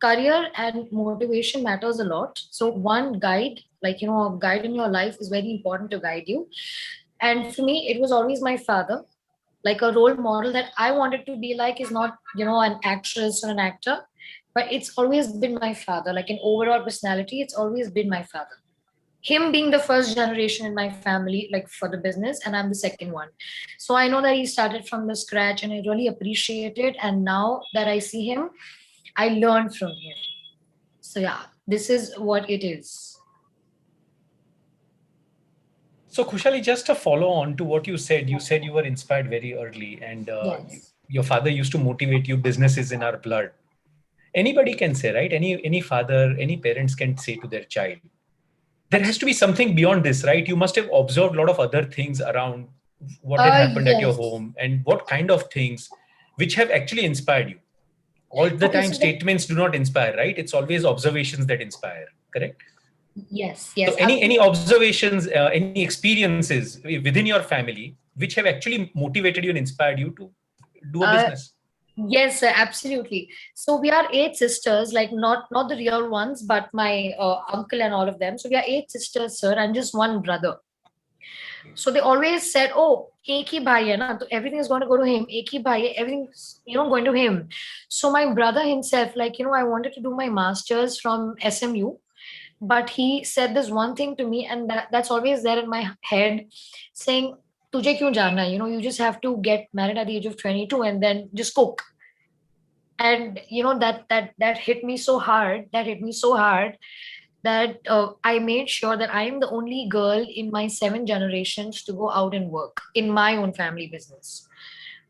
career and motivation matters a lot. So one guide, like, a guide in your life is very important to guide you. And for me, it was always my father. Like a role model that I wanted to be like is not, an actress or an actor, but it's always been my father. Like an overall personality, it's always been my father. Him being the first generation in my family, like for the business, and I'm the second one. So I know that he started from the scratch and I really appreciate it. And now that I see him, I learn from him. So yeah, this is what it is. So Khushali, just a follow on to what you said you were inspired very early, and Yes. your father used to motivate you. Business is in our blood. Anybody can say, right? Any father, any parents can say to their child. There has to be something beyond this, right? You must have observed a lot of other things around what had happened at your Yes. home and what kind of things which have actually inspired you. All the Okay, time, so the, statements do not inspire, right? It's always observations that inspire, correct? yes, So yes, any absolutely. observations, any experiences within your family which have actually motivated you and inspired you to do a Uh, business? yes, sir, absolutely. So we are eight sisters, like not the real ones, but my uncle and all of them. So we are eight sisters, sir, and just one brother. So they always said, "Oh, एक ही भाई है ना, तो everything is going to go to him. एक ही भाई है, everything's going to him." So my brother himself, like I wanted to do my masters from SMU, but he said this one thing to me, and that's always there in my head, saying, "तुझे क्यों जाना है? You just have to get married at the age of 22 and then just cook." And that hit me so hard. That hit me so hard that I made sure that I am the only girl in my seven generations to go out and work in my own family business.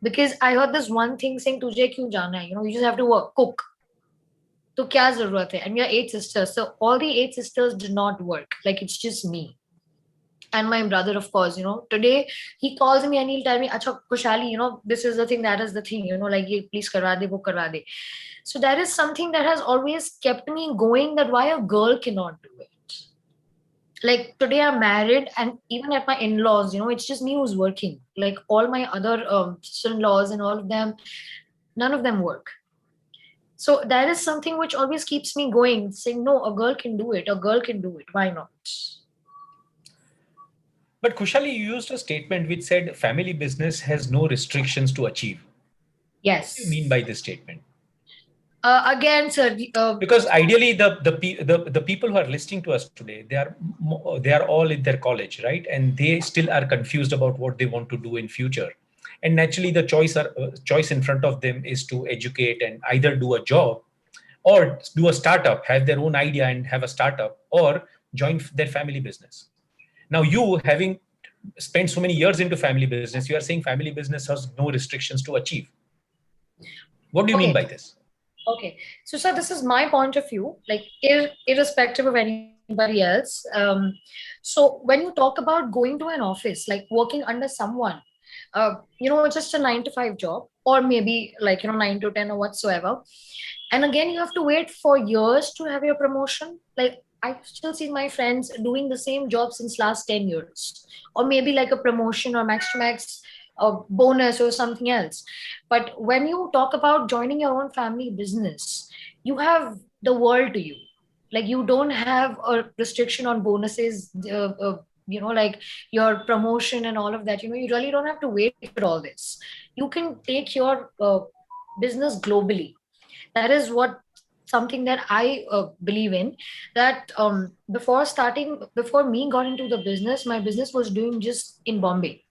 Because I heard this one thing saying, "तुझे क्यों जाना है? You just have to work, cook." तो क्या जरूरत है? And we are eight sisters, so all the eight sisters did not work. Like it's just me and my brother, of course. Today he calls me and he'll tell me, "Acha, Kushali, this is the thing, that is the thing. Like, ye please karwa de, wo karwa de." So that is something that has always kept me going. That why a girl cannot do it. Like today I'm married, and even at my in-laws, it's just me who's working. Like all my other sister-in-laws and all of them, none of them work. So that is something which always keeps me going, saying, "No, a girl can do it. A girl can do it. Why not?" But Kushali, you used a statement which said family business has no restrictions to achieve. What do you Yes. mean by this statement? Again, sir. Because ideally, the people who are listening to us today, they are all in their college, right? And they still are confused about what they want to do in future. And naturally, the choice in front of them is to educate and either do a job or do a startup, have their own idea and have a startup, or join their family business. Now, you having spent so many years into family business, you are saying family business has no restrictions to achieve. What do you mean Okay. by this? Okay. So, sir, this is my point of view, like irrespective of anybody else. So, when you talk about going to an office, like working under someone, it's just a 9 to 5 job, or maybe like, 9 to 10 or whatsoever. And again, you have to wait for years to have your promotion. Like, I still see my friends doing the same job since last 10 years, or maybe like a promotion or max to max bonus or something else. But when you talk about joining your own family business, you have the world to you. Like you don't have a restriction on bonuses, like your promotion and all of that. You really don't have to wait for all this. You can take your business globally. That is what something that I believe in. That before me got into the business, my business was doing just in Bombay,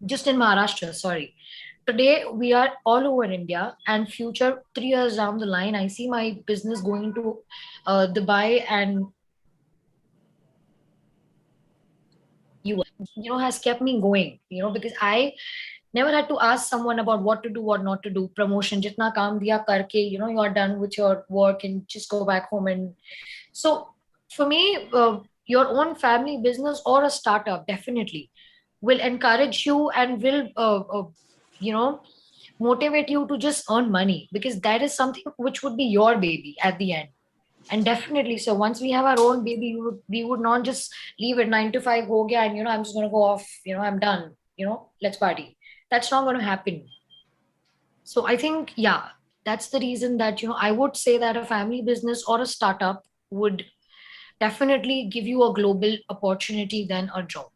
just in Maharashtra, sorry. Today we are all over India, and future 3 years down the line, I see my business going to Dubai and US. Has kept me going. Because I never had to ask someone about what to do, what not to do. Promotion, jitna kaam diya karke, you are done with your work and just go back home. And so, for me, your own family business or a startup definitely will encourage you and will you know motivate you to just earn money, because that is something which would be your baby at the end. And definitely, so once we have our own baby, we would not just leave it 9 to 5 ho gaya, and I'm just going to go off, I'm done, let's party. That's not going to happen. So I think, yeah, That's the reason that, I would say that a family business or a startup would definitely give you a global opportunity than a job.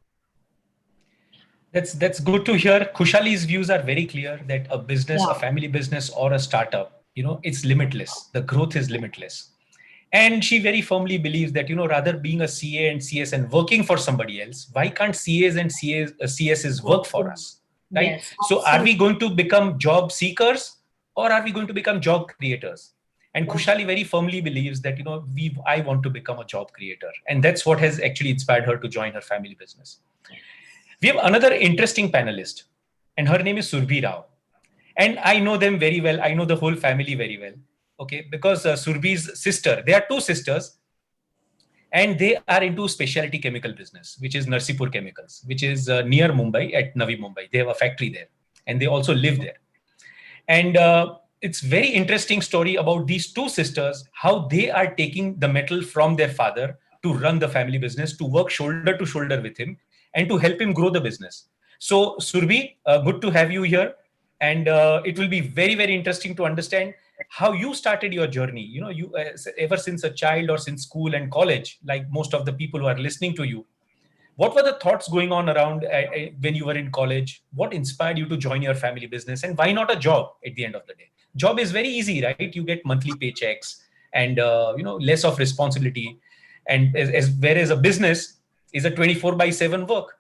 That's good to hear. Kushali's views are very clear that a business, a Yeah. family business or a startup, it's limitless. The growth is limitless. And she very firmly believes that, rather being a CA and CS and working for somebody else, why can't CAs and CSs work for us? Right? Yes, So are we absolutely. going to become job seekers or are we going to become job creators? And Kushali very firmly believes that, I want to become a job creator. And that's what has actually inspired her to join her family business. We have another interesting panelist, and her name is Surbhi Rao. And I know them very well. I know the whole family very well. Okay, because Surbhi's sister, they are two sisters, and they are into specialty chemical business, which is Narsipur Chemicals, which is near Mumbai at Navi Mumbai. They have a factory there, and they also live there. And it's very interesting story about these two sisters, how they are taking the metal from their father to run the family business, to work shoulder to shoulder with him, and to help him grow the business. So, Surbhi, good to have you here. And it will be very, very interesting to understand how you started your journey. You ever since a child or since school and college, like most of the people who are listening to you, what were the thoughts going on around when you were in college? What inspired you to join your family business, and why not a job at the end of the day? Job is very easy, right? You get monthly paychecks and less of responsibility, and whereas a business is a 24/7 work.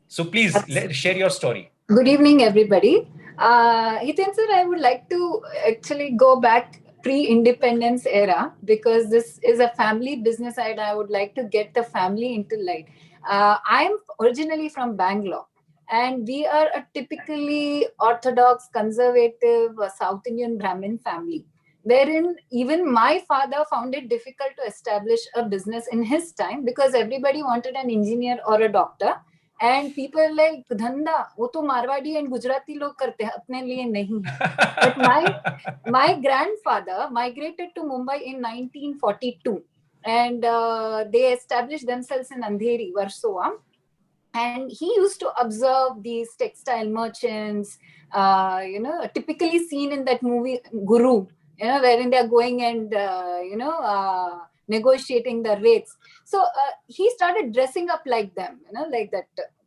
So please share your story. Good evening, everybody. Hiten sir, I would like to actually go back pre-independence era because this is a family business and I would like to get the family into light. I'm originally from Bangalore and we are a typically orthodox, conservative South Indian Brahmin family. Wherein even my father found it difficult to establish a business in his time because everybody wanted an engineer or a doctor. And people like धंधा वो तो Marwari and Gujarati लोग करते हैं अपने लिए नहीं है. But my grandfather migrated to Mumbai in 1942 and they established themselves in Andheri, Warsaw. And he used to observe these textile merchants, typically seen in that movie Guru, wherein they're going and negotiating the rates. So he started dressing up like them, like that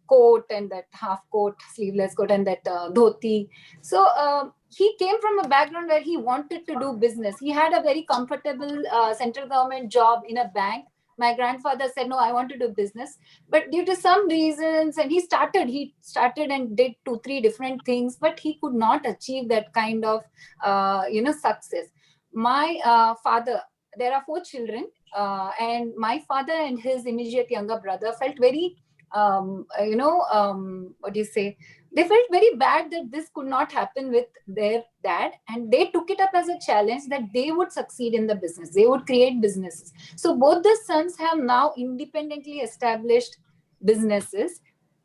coat and that half coat, sleeveless coat, and that dhoti. So he came from a background where he wanted to do business. He had a very comfortable central government job in a bank. My grandfather said, no, I want to do business. But due to some reasons, and he started and did 2-3 different things, but he could not achieve that kind of success. My father, there are 4 children, and my father and his immediate younger brother felt very what do you say, they felt very bad that this could not happen with their dad, and they took it up as a challenge that they would succeed in the business, they would create businesses. So both the sons have now independently established businesses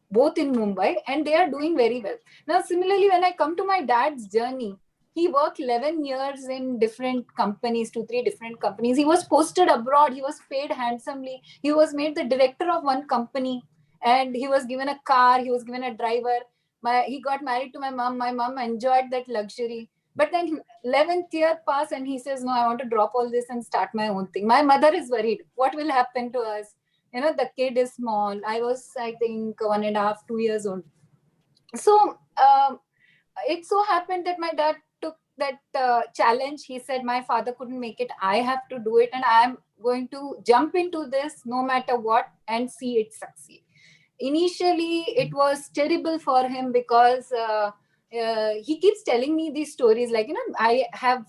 both in Mumbai, and they are doing very well. Now similarly, when I come to my dad's journey, he worked 11 years in different companies, 2-3 different companies. He was posted abroad, he was paid handsomely, he was made the director of one company, and he was given a car, he was given a driver. He got married to my mom. My mom enjoyed that luxury. But then 11th year passed and he says, no, I want to drop all this and start my own thing. My mother is worried. What will happen to us? The kid is small. I was, I think, 1.5, 2 years old. So it so happened that my dad took that challenge. He said, my father couldn't make it. I have to do it. And I'm going to jump into this no matter what and see it succeed. Initially it was terrible for him because he keeps telling me these stories, like I have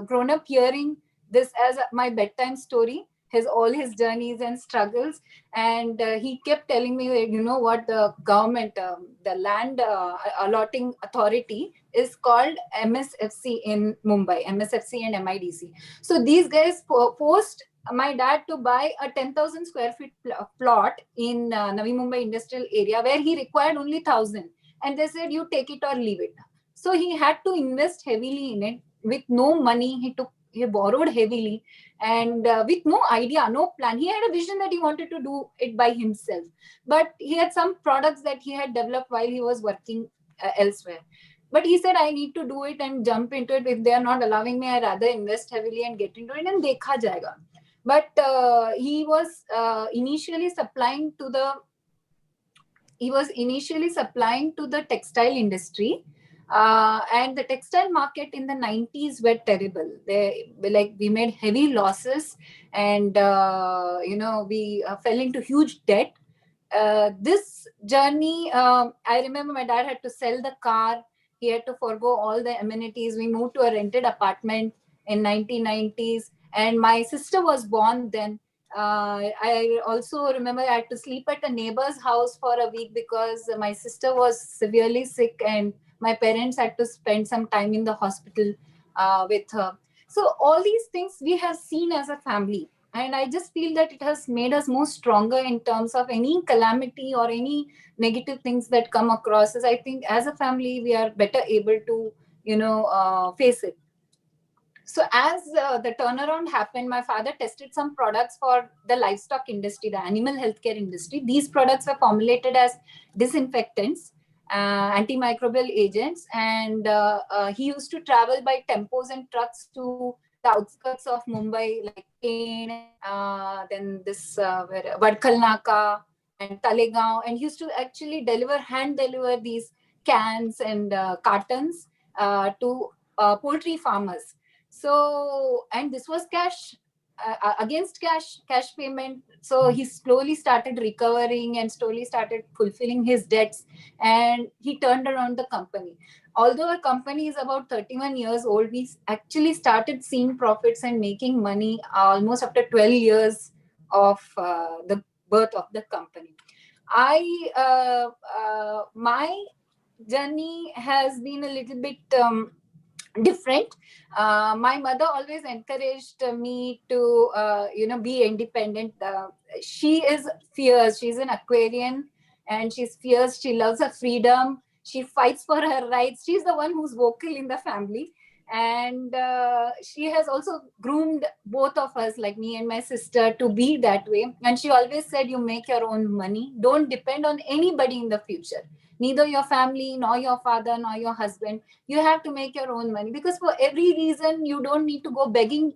grown up hearing this as my bedtime story, all his journeys and struggles. And he kept telling me, what the government, the land allotting authority is called MSFC in Mumbai, MSFC and MIDC. So these guys forced my dad to buy a 10,000 square feet plot in Navi Mumbai industrial area where he required only 1,000. And they said, you take it or leave it. So he had to invest heavily in it with no money. He borrowed heavily and with no idea, no plan. He had a vision that he wanted to do it by himself. But he had some products that he had developed while he was working elsewhere. But he said, I need to do it and jump into it. If they are not allowing me, I rather invest heavily and get into it and dekha jayega. But he was initially supplying to the textile industry, and the textile market in the 90s were terrible. We made heavy losses, and we fell into huge debt. This journey, I remember my dad had to sell the car. He had to forego all the amenities. We moved to a rented apartment in 1990s, and my sister was born then. I also remember I had to sleep at a neighbor's house for a week because my sister was severely sick, and my parents had to spend some time in the hospital with her. So all these things we have seen as a family, and I just feel that it has made us more stronger in terms of any calamity or any negative things that come across us. I think as a family we are better able to face it. So as the turnaround happened, my father tested some products for the livestock industry, the animal healthcare industry. These products were formulated as disinfectants, antimicrobial agents, and he used to travel by tempos and trucks to the outskirts of Mumbai, like Kane, then this Vadkhal Naka and Talegaon, and he used to actually hand deliver these cans and cartons to poultry farmers. So, and this was cash, against cash payment. So he slowly started recovering and slowly started fulfilling his debts, and he turned around the company. Although our company is about 31 years old, we actually started seeing profits and making money almost after 12 years of the birth of the company. My journey has been a little bit different. My mother always encouraged me to be independent. She is fierce. She's an Aquarian, and she's fierce. She loves her freedom. She fights for her rights. She's the one who's vocal in the family, and she has also groomed both of us, like me and my sister, to be that way. And she always said, you make your own money, don't depend on anybody in the future, neither your family nor your father nor your husband. You have to make your own money, because for every reason you don't need to go begging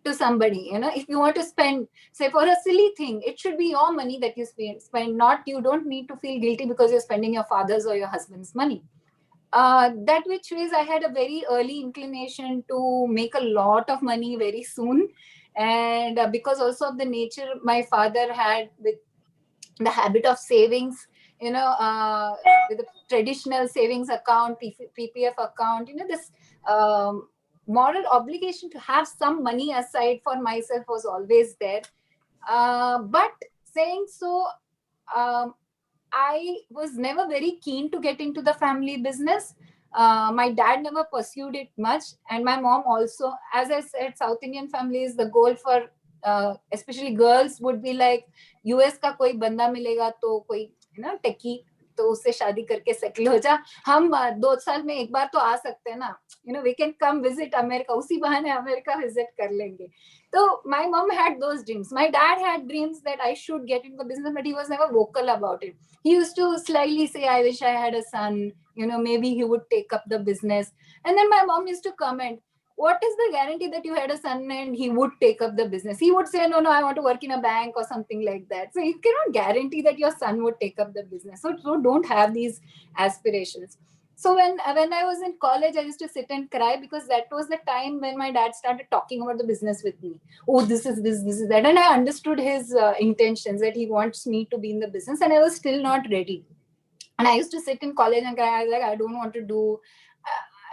to somebody. If you want to spend, say, for a silly thing, it should be your money that you spend, not, you don't need to feel guilty because you're spending your father's or your husband's money. That which ways I had a very early inclination to make a lot of money very soon. And because also of the nature my father had, with the habit of savings, with the traditional savings account, PPF account, this moral obligation to have some money aside for myself was always there. But saying so, um, I was never very keen to get into the family business. My dad never pursued it much, and my mom also. As I said, South Indian families, the goal for especially girls would be like, US का कोई बंदा मिलेगा तो कोई टेकी, तो उससे शादी करके सेटल हो जा, हम 2 साल में एक बार तो आ सकते हैं ना, we can come visit America, उसी बहाने अमेरिका विजिट कर लेंगे. So my mom had those dreams. My dad had dreams that I should get into the business, but he was never vocal about it. He used to slyly say, I wish I had a son, maybe he would take up the business. And then my mom used to comment, what is the guarantee that you had a son and he would take up the business? He would say, no, I want to work in a bank or something like that. So you cannot guarantee that your son would take up the business. So don't have these aspirations. So when I was in college, I used to sit and cry, because that was the time when my dad started talking about the business with me. Oh, this is that. And I understood his intentions, that he wants me to be in the business, and I was still not ready. And I used to sit in college and cry. I was like, I don't want to do.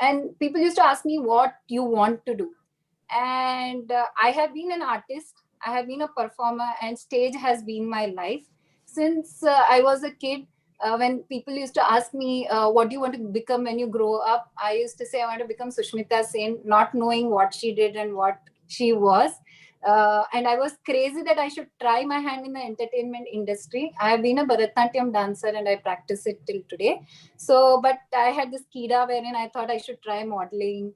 And people used to ask me, what you want to do? And I have been an artist. I have been a performer, and stage has been my life. Since I was a kid, when people used to ask me, what do you want to become when you grow up? I used to say, I want to become Sushmita Sen, not knowing what she did and what she was. And I was crazy that I should try my hand in the entertainment industry. I have been a Bharatanatyam dancer and I practice it till today. So, but I had this kida wherein I thought I should try modeling.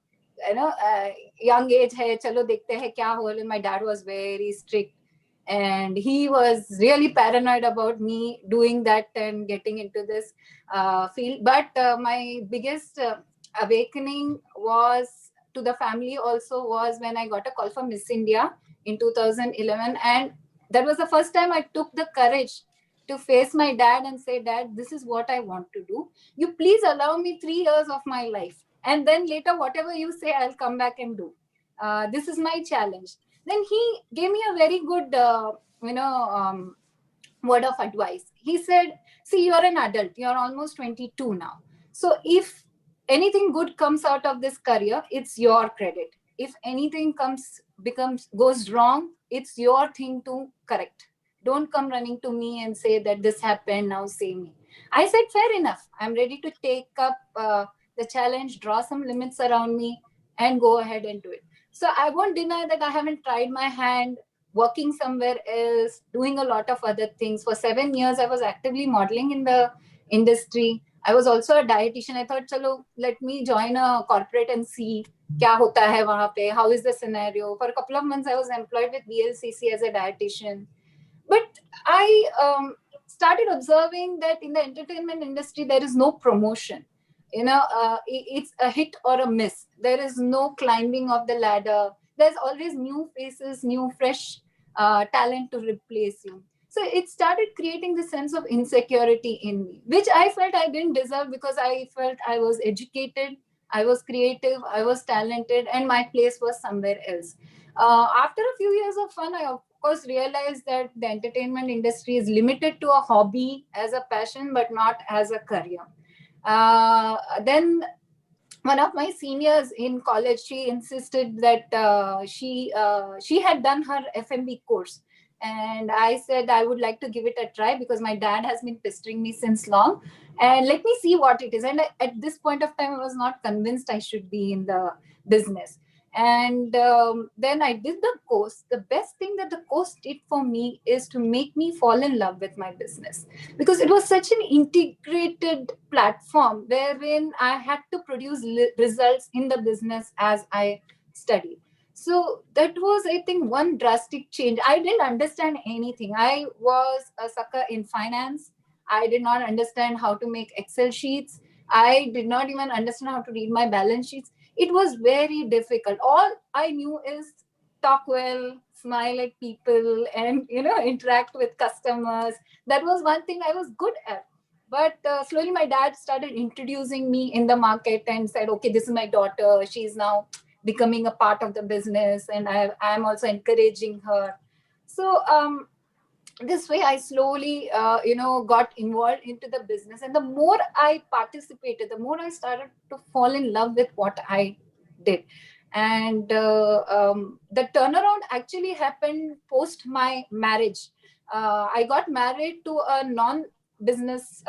Young age hai, chalo dekhte hai kya ho. And my dad was very strict, and he was really paranoid about me doing that and getting into this field. But my biggest awakening was to the family also was when I got a call from Miss India in 2011. And that was the first time I took the courage to face my dad and say, Dad, this is what I want to do. You please allow me 3 years of my life. And then later, whatever you say, I'll come back and do. This is my challenge. Then he gave me a very good, word of advice. He said, see, you're an adult, you're almost 22 now. So if anything good comes out of this career, it's your credit. If anything goes wrong, it's your thing to correct. Don't come running to me and say that this happened, now say me. I said, fair enough. I'm ready to take up the challenge, draw some limits around me, and go ahead and do it. So I won't deny that I haven't tried my hand working somewhere else, doing a lot of other things. For 7 years, I was actively modeling in the industry. I was also a dietitian. I thought, chalo, let me join a corporate and see kya hota hai wahan pe, how is the scenario. For a couple of months, I was employed with VLCC as a dietitian. But I started observing that in the entertainment industry, there is no promotion. It's a hit or a miss. There is no climbing of the ladder. There's always new faces, new fresh talent to replace you. So it started creating this sense of insecurity in me, which I felt I didn't deserve, because I felt I was educated, I was creative, I was talented, and my place was somewhere else. After a few years of fun, I of course realized that the entertainment industry is limited to a hobby as a passion, but not as a career. Then one of my seniors in college, she insisted that she had done her FMB course, and I said I would like to give it a try because my dad has been pestering me since long, and let me see what it is. And at this point of time, I was not convinced I should be in the business. And then I did the course. The best thing that the course did for me is to make me fall in love with my business, because it was such an integrated platform wherein I had to produce results in the business as I studied. So that was, I think, one drastic change. I didn't understand anything. I was a sucker in finance. I did not understand how to make Excel sheets. I did not even understand how to read my balance sheets. It was very difficult. All I knew is talk well, smile at people, and interact with customers. That was one thing I was good at. But slowly my dad started introducing me in the market and said, okay, this is my daughter, she's now becoming a part of the business, and I'm also encouraging her. So this way I slowly got involved into the business, and the more I participated, the more I started to fall in love with what I did. And the turnaround actually happened post my marriage. I got married to a non business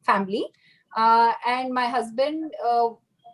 family, and my husband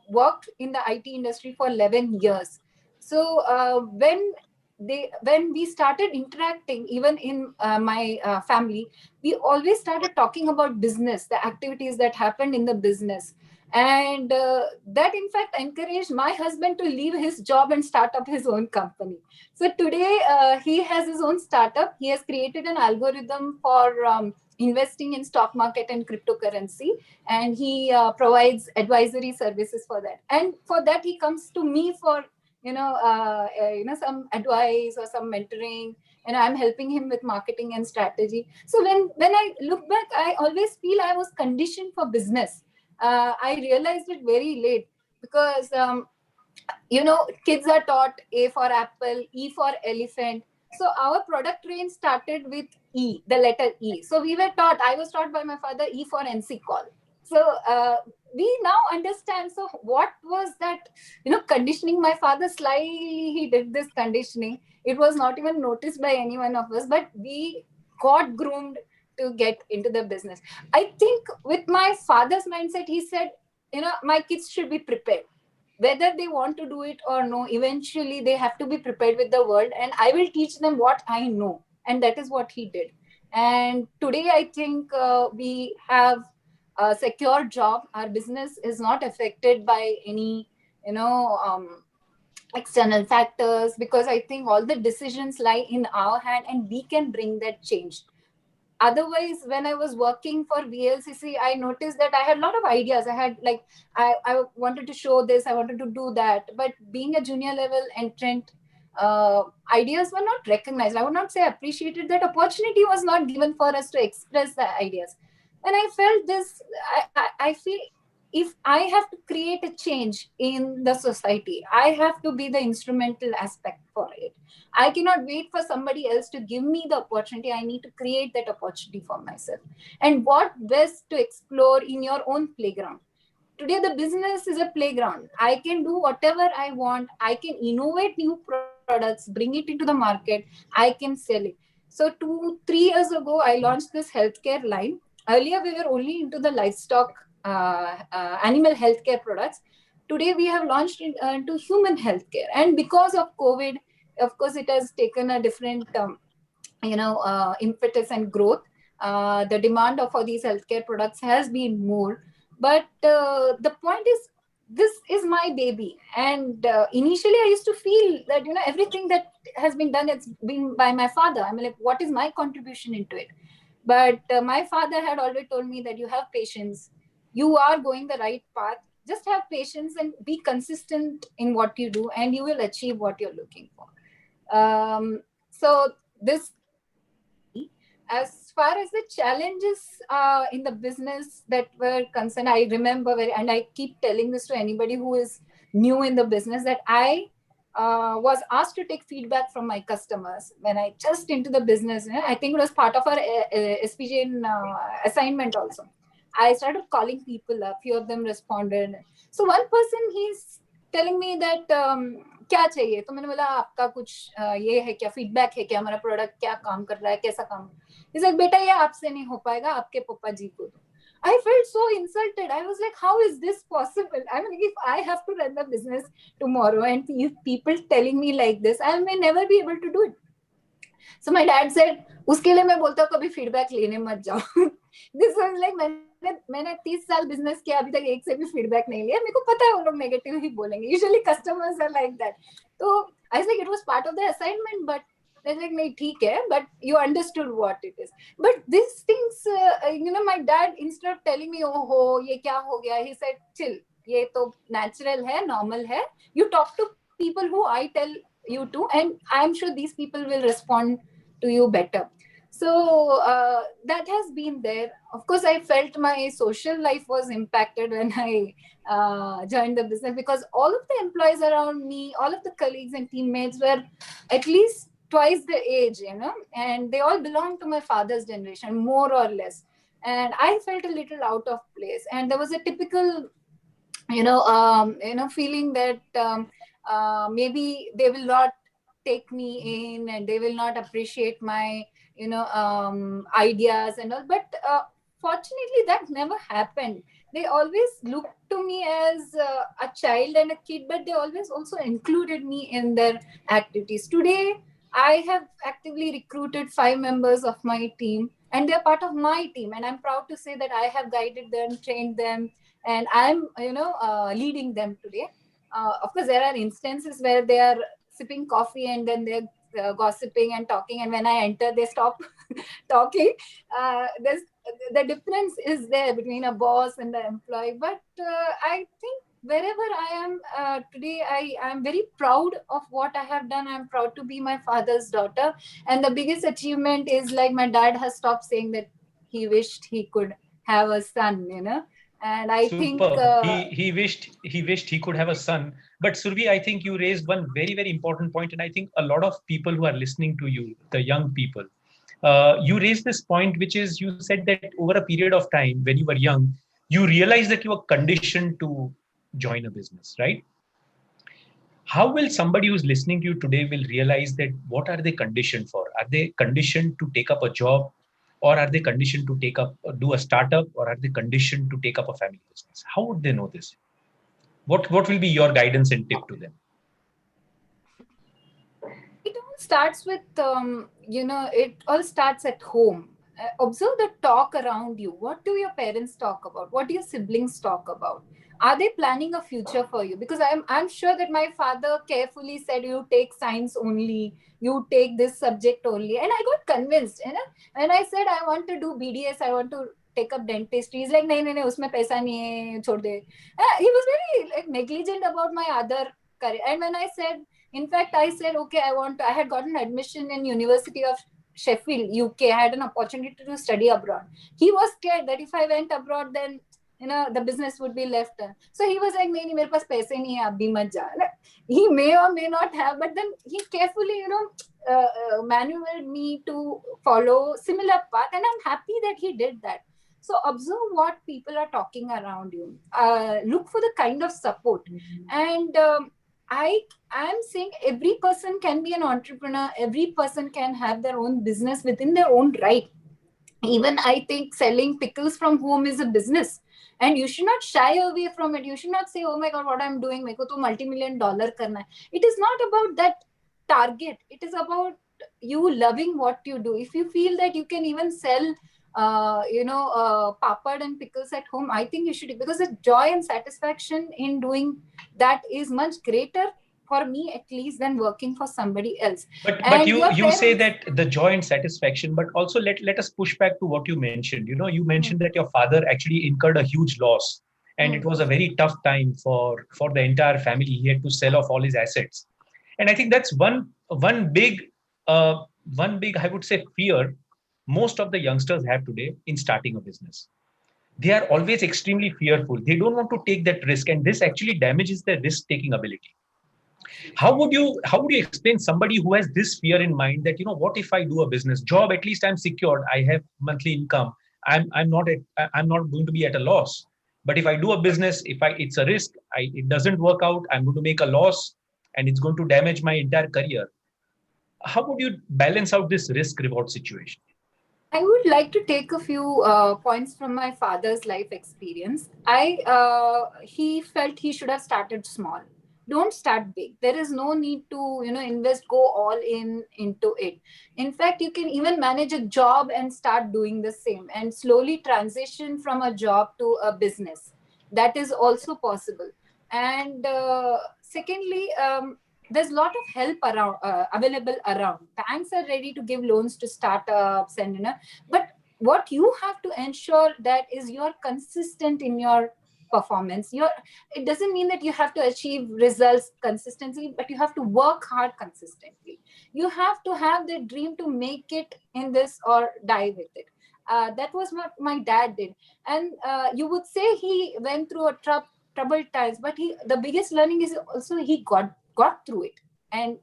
worked in the IT industry for 11 years. So when we started interacting, even in my family, we always started talking about business, the activities that happened in the business. And that in fact encouraged my husband to leave his job and start up his own company. So today he has his own startup. He has created an algorithm for investing in stock market and cryptocurrency, and he provides advisory services for that. And for that he comes to me for some advice or some mentoring, and I'm helping him with marketing and strategy. So when I look back, I always feel I was conditioned for business. I realized it very late, because kids are taught A for apple, E for elephant. So our product range started with E, the letter E. So I was taught by my father E for NC call. So we now understand. So what was that, conditioning? My father slyly, he did this conditioning. It was not even noticed by any one of us, but we got groomed to get into the business. I think with my father's mindset, he said, my kids should be prepared whether they want to do it or no. Eventually they have to be prepared with the world, and I will teach them what I know. And that is what he did. And today I think we have a secure job. Our business is not affected by any external factors, because I think all the decisions lie in our hand, and we can bring that change. Otherwise, when I was working for VLCC, I noticed that I had a lot of ideas. I had like, I wanted to show this, I wanted to do that. But being a junior level entrant, ideas were not recognized. I would not say appreciated. That opportunity was not given for us to express the ideas. And I felt this, I feel if I have to create a change in the society, I have to be the instrumental aspect for it. I cannot wait for somebody else to give me the opportunity. I need to create that opportunity for myself. And what best to explore in your own playground? Today, the business is a playground. I can do whatever I want. I can innovate new products, bring it into the market. I can sell it. So 2 3 years ago, I launched this healthcare line. Earlier, we were only into the livestock, animal healthcare products. Today, we have launched into human healthcare. And because of COVID, of course, it has taken a different impetus and growth. The demand for these healthcare products has been more, but the point is, this is my baby. And initially I used to feel that everything that has been done, it's been by my father. I mean, like, what is my contribution into it? But my father had always told me that you have patience, you are going the right path, just have patience and be consistent in what you do, and you will achieve what you're looking for. So this as far as the challenges in the business that were concerned, I remember and I keep telling this to anybody who is new in the business, that I was asked to take feedback from my customers when I just into the business. I think it was part of our SPJ assignment also. I started calling people up. Few of them responded. So one person, he's telling me that क्या चाहिए, तो मैंने बोला आपका कुछ ये है क्या, फीडबैक है क्या, हमारा प्रोडक्ट क्या काम कर रहा है, कैसा काम. He's like, बेटा ये आपसे नहीं हो पाएगा, आपके पप्पा जी को दो. I felt so insulted. I was like, how is this possible? I mean, if I have to run the business tomorrow and if people telling me like this, I may never be able to do it. So my dad said, उसके लिए मैं बोलता हूँ कभी feedback लेने मत जाओ. This was like, मैंने 30 साल बिजनेस किया, अभी तक एक से भी फीडबैक नहीं लिया. मेरे को पता है वो लोग नेगेटिव ही बोलेंगे. Usually customers are like that. So I was like, it was part of the assignment, but they're like, नहीं ठीक है, but you understood what it is. But these things, my dad, instead of telling me, oh ho, ये क्या हो गया, he said, chill, ये तो natural है, normal है. You talk to people who I tell you to, and I'm sure these people will respond to you better. So that has been there. Of course, I felt my social life was impacted when I joined the business, because all of the employees around me, all of the colleagues and teammates were at least twice the age, and they all belonged to my father's generation, more or less. And I felt a little out of place. And there was a typical, feeling that maybe they will not take me in and they will not appreciate my ideas and all. But fortunately that never happened. They always looked to me as a child and a kid, but they always also included me in their activities. Today I have actively recruited 5 members of my team, and they're part of my team, and I'm proud to say that I have guided them, trained them, and I'm leading them today. Of course there are instances where they are sipping coffee and then they're gossiping and talking, and when I enter they stop talking. There's the difference is there between a boss and the employee. But I think wherever I am today, I am very proud of what I have done. I'm proud to be my father's daughter, and the biggest achievement is, like, my dad has stopped saying that he wished he could have a son, and I think Superb. He wished he could have a son. But Survi, I think you raised one very, very important point, and I think a lot of people who are listening to you, the young people, you raised this point, which is, you said that over a period of time when you were young, you realized that you were conditioned to join a business, right? How will somebody who's listening to you today will realize that what are they conditioned for? Are they conditioned to take up a job, or are they conditioned to do a startup, or are they conditioned to take up a family business? How would they know this? What will be your guidance and tip to them? It all starts with it all starts at home. Observe the talk around you. What do your parents talk about? What do your siblings talk about? Are they planning a future for you? Because I'm sure that my father carefully said, you take science only, you take this subject only, and I got convinced, you know. When I said I want to do BDS, I want to take up dentistry, he's like, nahi nahi nahi, usme paisa nahi hai, chhod de. He was very like negligent about my other career. And when I said, in fact, I said, okay, I had gotten admission in University of Sheffield, UK. I had an opportunity to study abroad. He was scared that if I went abroad, then the business would be left. So he was like, nahi, mere paas paise nahi hai, abhi mat ja. He may or may not have, but then he carefully, maneuvered me to follow similar path, and I'm happy that he did that. So observe what people are talking around you. Look for the kind of support, and I'm saying every person can be an entrepreneur. Every person can have their own business within their own right. Even I think selling pickles from home is a business, and you should not shy away from it. You should not say, oh my god, what I'm doing, meko to multi-million dollar karna hai. It is not about that target. It is about you loving what you do. If you feel that you can even sell papad and pickles at home, I think you should, because the joy and satisfaction in doing that is much greater, for me at least, than working for somebody else. But And your you say parents, that the joy and satisfaction, but also let us push back to what you mentioned. You mentioned that your father actually incurred a huge loss, and it was a very tough time for the entire family. He had to sell off all his assets, and I think that's uh, one big, I would say, fear most of the youngsters have today in starting a business. They are always extremely fearful. They don't want to take that risk, and this actually damages their risk taking ability. How would you explain somebody who has this fear in mind that, what if I do a business job, at least I'm secured, I have monthly income, I'm not going to be at a loss. But if I do a business, if I it's a risk, it doesn't work out, I'm going to make a loss, and it's going to damage my entire career. How would you balance out this risk reward situation? I would like to take a few points from my father's life experience. He felt he should have started small. Don't start big. There is no need to invest, go all in into it. In fact, you can even manage a job and start doing the same, and slowly transition from a job to a business. That is also possible. And secondly, there's a lot of help around, available around. Banks are ready to give loans to startups, and but what you have to ensure that is you're consistent in your performance. It doesn't mean that you have to achieve results consistently, but you have to work hard consistently. You have to have the dream to make it in this or die with it. That was what my dad did. And you would say he went through a troubled times, but the biggest learning is also he got through it, and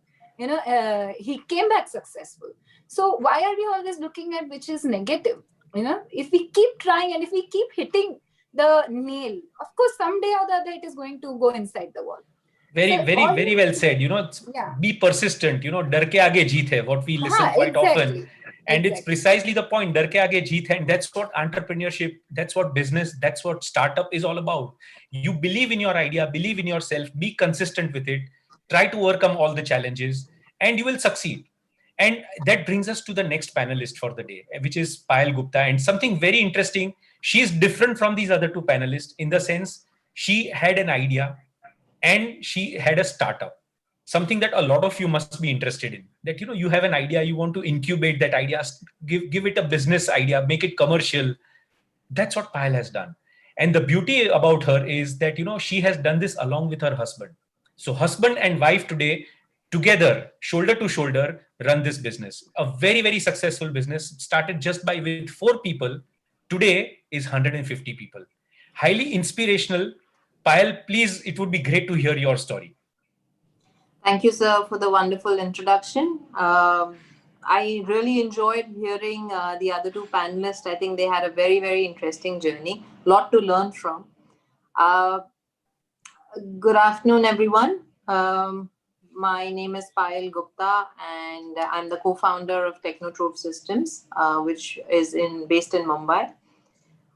he came back successful. So why are we always looking at which is negative? If we keep trying and if we keep hitting the nail, of course someday or the other it is going to go inside the wall. Very, So very, all very well said. yeah, Be persistent. Dar ke aage jeet hai, what we listen quite often. exactly, And it's exactly. precisely the point. Dar ke aage jeet hai. And that's what entrepreneurship, that's what business, that's what startup is all about. You believe in your idea, believe in yourself, be consistent with it, try to overcome all the challenges, and you will succeed. And that brings us to the next panelist for the day, which is Payal Gupta. And something very interesting, she is different from these other two panelists in the sense she had an idea and she had a startup, something that a lot of you must be interested in. That you have an idea, you want to incubate that idea, give it a business idea, make it commercial. That's what Payal has done. And the beauty about her is that she has done this along with her husband. So husband and wife today, together, shoulder to shoulder, run this business, a very, very successful business. Started just by with 4 people, today is 150 people. Highly inspirational. Payal, please, it would be great to hear your story. Thank you, sir, for the wonderful introduction. I really enjoyed hearing the other two panelists. I think they had a very, very interesting journey, lot to learn from. Uh, Good afternoon, everyone. My name is Payal Gupta, and I'm the co-founder of Technotrope Systems, which is based in Mumbai.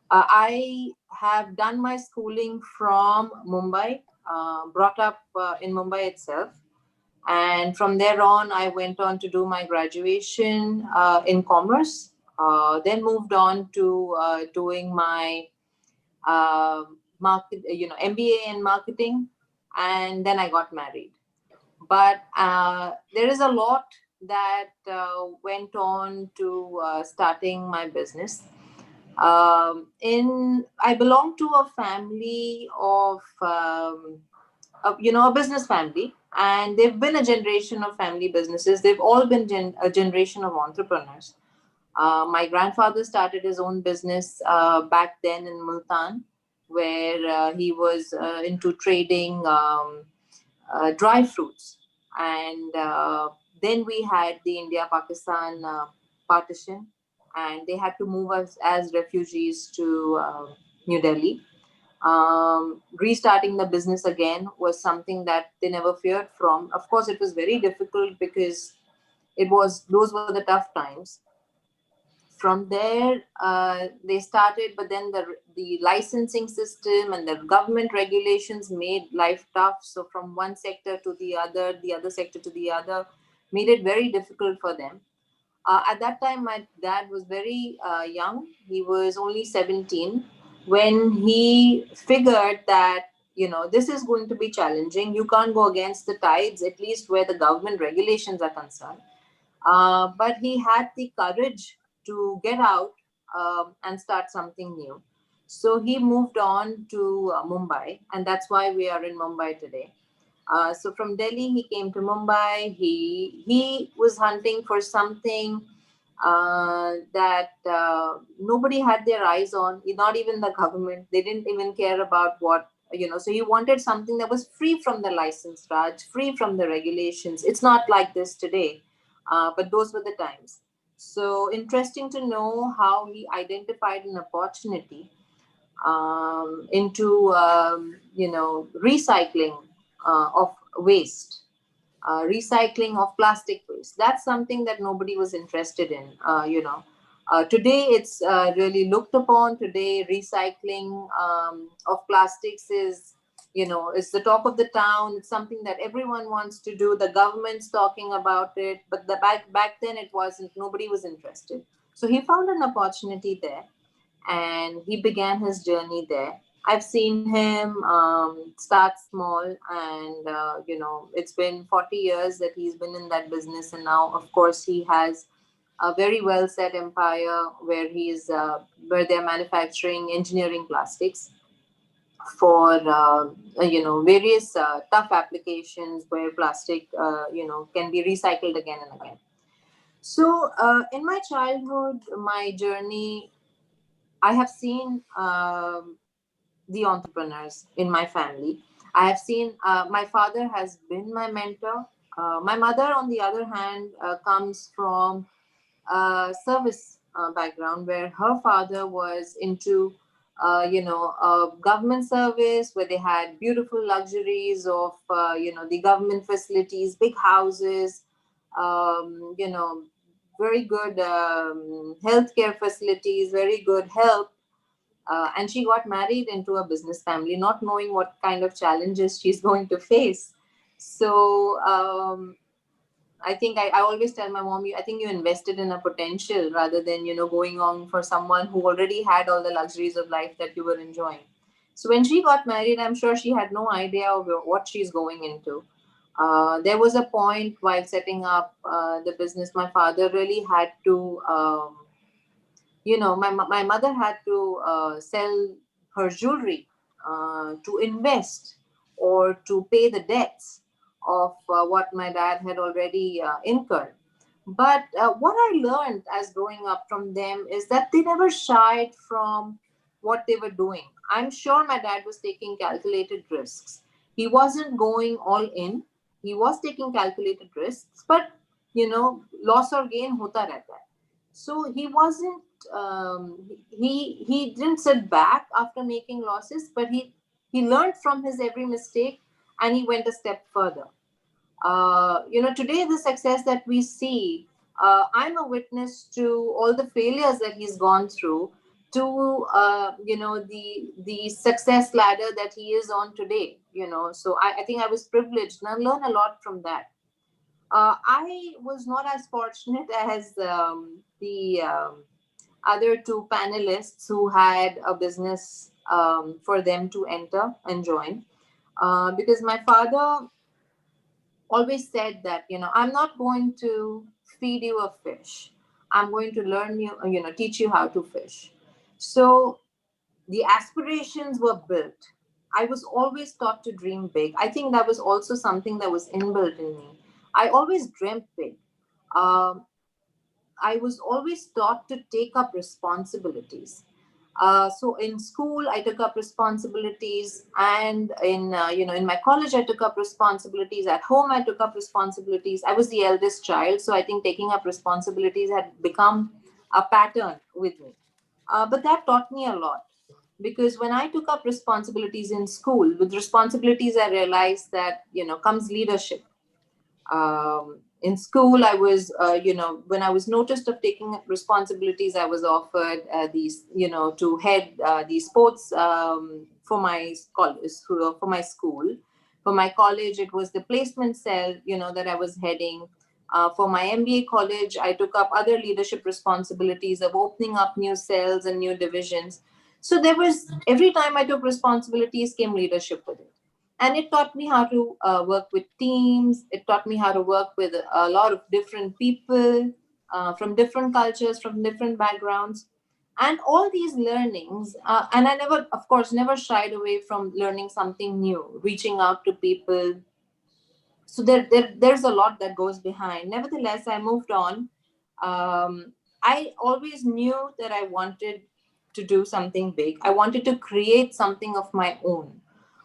I have done my schooling from Mumbai, brought up in Mumbai itself. And from there on, I went on to do my graduation in commerce, then moved on to doing my MBA in marketing, and then I got married. But there is a lot that went on to starting my business. I belong to a family of a business family, and they've been a generation of family businesses. They've all been a generation of entrepreneurs. My grandfather started his own business back then in Multan, where he was into trading dry fruits. And then we had the India Pakistan partition, and they had to move us as refugees to New Delhi. Restarting the business again was something that they never feared from. Of course, it was very difficult because those were the tough times. From there, they started, but then the licensing system and the government regulations made life tough. So from one sector to the other sector to the other, made it very difficult for them. At that time, my dad was very young. He was only 17 when he figured that, this is going to be challenging. You can't go against the tides, at least where the government regulations are concerned. But he had the courage to get out and start something new. So he moved on to Mumbai, and that's why we are in Mumbai today. So from Delhi, he came to Mumbai. He was hunting for something that nobody had their eyes on, not even the government. They didn't even care about So he wanted something that was free from the license, Raj, free from the regulations. It's not like this today, but those were the times. So interesting to know how he identified an opportunity into recycling of waste, recycling of plastic waste. That's something that nobody was interested in. Today it's really looked upon. Today, recycling of plastics is the talk of the town. It's something that everyone wants to do. The government's talking about it, but back then it wasn't. Nobody was interested. So he found an opportunity there, and he began his journey there. I've seen him start small, and it's been 40 years that he's been in that business, and now, of course, he has a very well set empire where they're manufacturing engineering plastics for various tough applications where plastic can be recycled again and again. So in my childhood, my journey, I have seen the entrepreneurs in my family. I have seen my father has been my mentor. My mother, on the other hand, comes from a service background where her father was into, government service where they had beautiful luxuries of, the government facilities, big houses, very good healthcare facilities, very good health. And she got married into a business family, not knowing what kind of challenges she's going to face. So I think I always tell my mom, I think you invested in a potential rather than, going on for someone who already had all the luxuries of life that you were enjoying. So when she got married, I'm sure she had no idea of what she's going into. There was a point while setting up the business, my father really had to my mother had to sell her jewelry to invest or to pay the debts of what my dad had already incurred. But what I learned as growing up from them is that they never shied from what they were doing. I'm sure my dad was taking calculated risks. He wasn't going all in. He was taking calculated risks, but loss or gain hota rehta hai. So he wasn't he didn't sit back after making losses, but he learned from his every mistake, and he went a step further. Today the success that we see, I'm a witness to all the failures that he's gone through to the success ladder that he is on today. So I think I was privileged and I learned a lot from that. I was not as fortunate as the other two panelists who had a business for them to enter and join. Because my father always said that, I'm not going to feed you a fish. I'm going to teach you how to fish. So the aspirations were built. I was always taught to dream big. I think that was also something that was inbuilt in me. I always dreamt big. Um, I was always taught to take up responsibilities. So in school, I took up responsibilities, and in my college, I took up responsibilities. At home, I took up responsibilities. I was the eldest child, so I think taking up responsibilities had become a pattern with me. But that taught me a lot, because when I took up responsibilities in school, with responsibilities, I realized that comes leadership. In school, I was when I was noticed of taking up responsibilities, I was offered these to head these sports for my college, for my school. For my college, it was the placement cell that I was heading. For my MBA college, I took up other leadership responsibilities of opening up new cells and new divisions. So there was, every time I took responsibilities came leadership with it. And it taught me how to work with teams. It taught me how to work with a lot of different people from different cultures, from different backgrounds. And all these learnings, and I never, of course, never shied away from learning something new, reaching out to people. So there's a lot that goes behind. Nevertheless, I moved on. I always knew that I wanted to do something big. I wanted to create something of my own.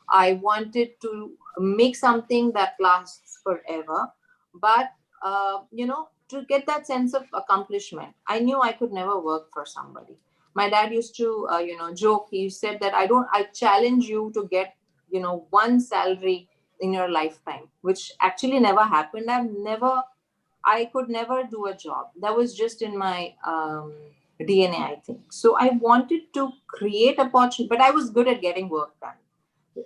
I wanted to make something that lasts forever, but to get that sense of accomplishment, I knew I could never work for somebody. My dad used to, joke. He said that I challenge you to get, one salary in your lifetime, which actually never happened. I could never do a job. That was just in my DNA, I think. So I wanted to create opportunity, but I was good at getting work done.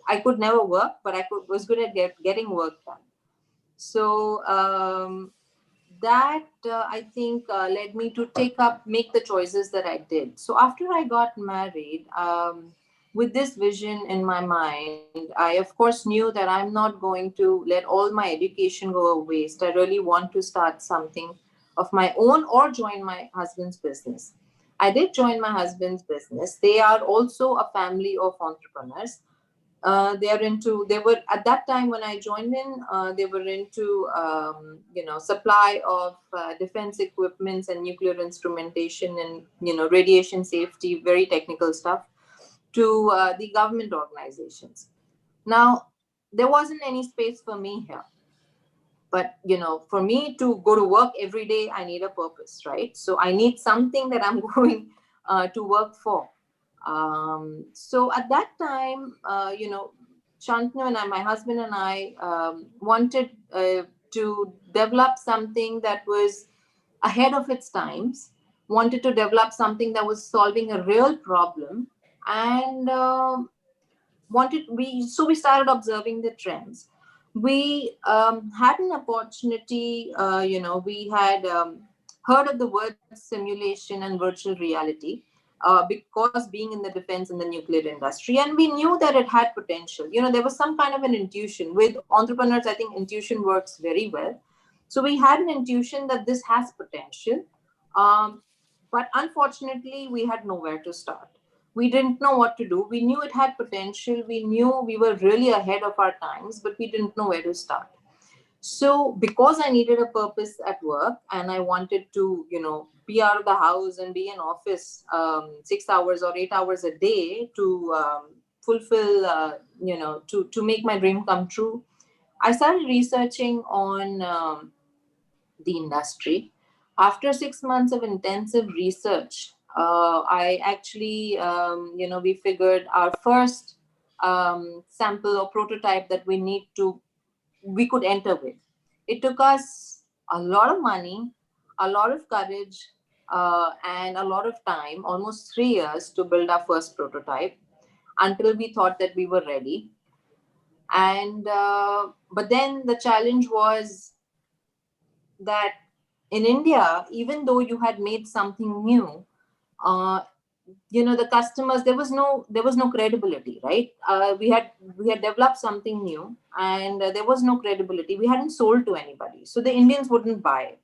I could never work, but was good at getting work done. So that I think led me to make the choices that I did. So after I got married, with this vision in my mind, I of course knew that I'm not going to let all my education go waste. I really want to start something of my own or join my husband's business. I did join my husband's business. They are also a family of entrepreneurs. They were, at that time when I joined in, they were into supply of defense equipments and nuclear instrumentation and radiation safety, very technical stuff, to the government organizations. Now, there wasn't any space for me here, but for me to go to work every day, I need a purpose, right? So I need something that I'm going to work for. So at that time, Shantanu and I, my husband and I, wanted to develop something that was ahead of its times, wanted to develop something that was solving a real problem, and we started observing the trends. We had an opportunity, we had heard of the word simulation and virtual reality, because being in the defense and the nuclear industry, and we knew that it had potential. There was some kind of an intuition with entrepreneurs. I think intuition works very well. So we had an intuition that this has potential, um, but unfortunately we had nowhere to start. We didn't know what to do. We knew it had potential. We knew we were really ahead of our times, but we didn't know where to start. So because I needed a purpose at work, and I wanted to, be out of the house and be in office 6 hours or 8 hours a day to fulfill, to make my dream come true, I started researching on the industry. After 6 months of intensive research, I actually, we figured our first sample or prototype that we could enter with. It took us a lot of money, a lot of courage, and a lot of time, almost 3 years, to build our first prototype until we thought that we were ready. And but then the challenge was that in India, even though you had made something new, uh, the customers, there was no credibility, right? We had developed something new, and there was no credibility. We hadn't sold to anybody, so the Indians wouldn't buy it.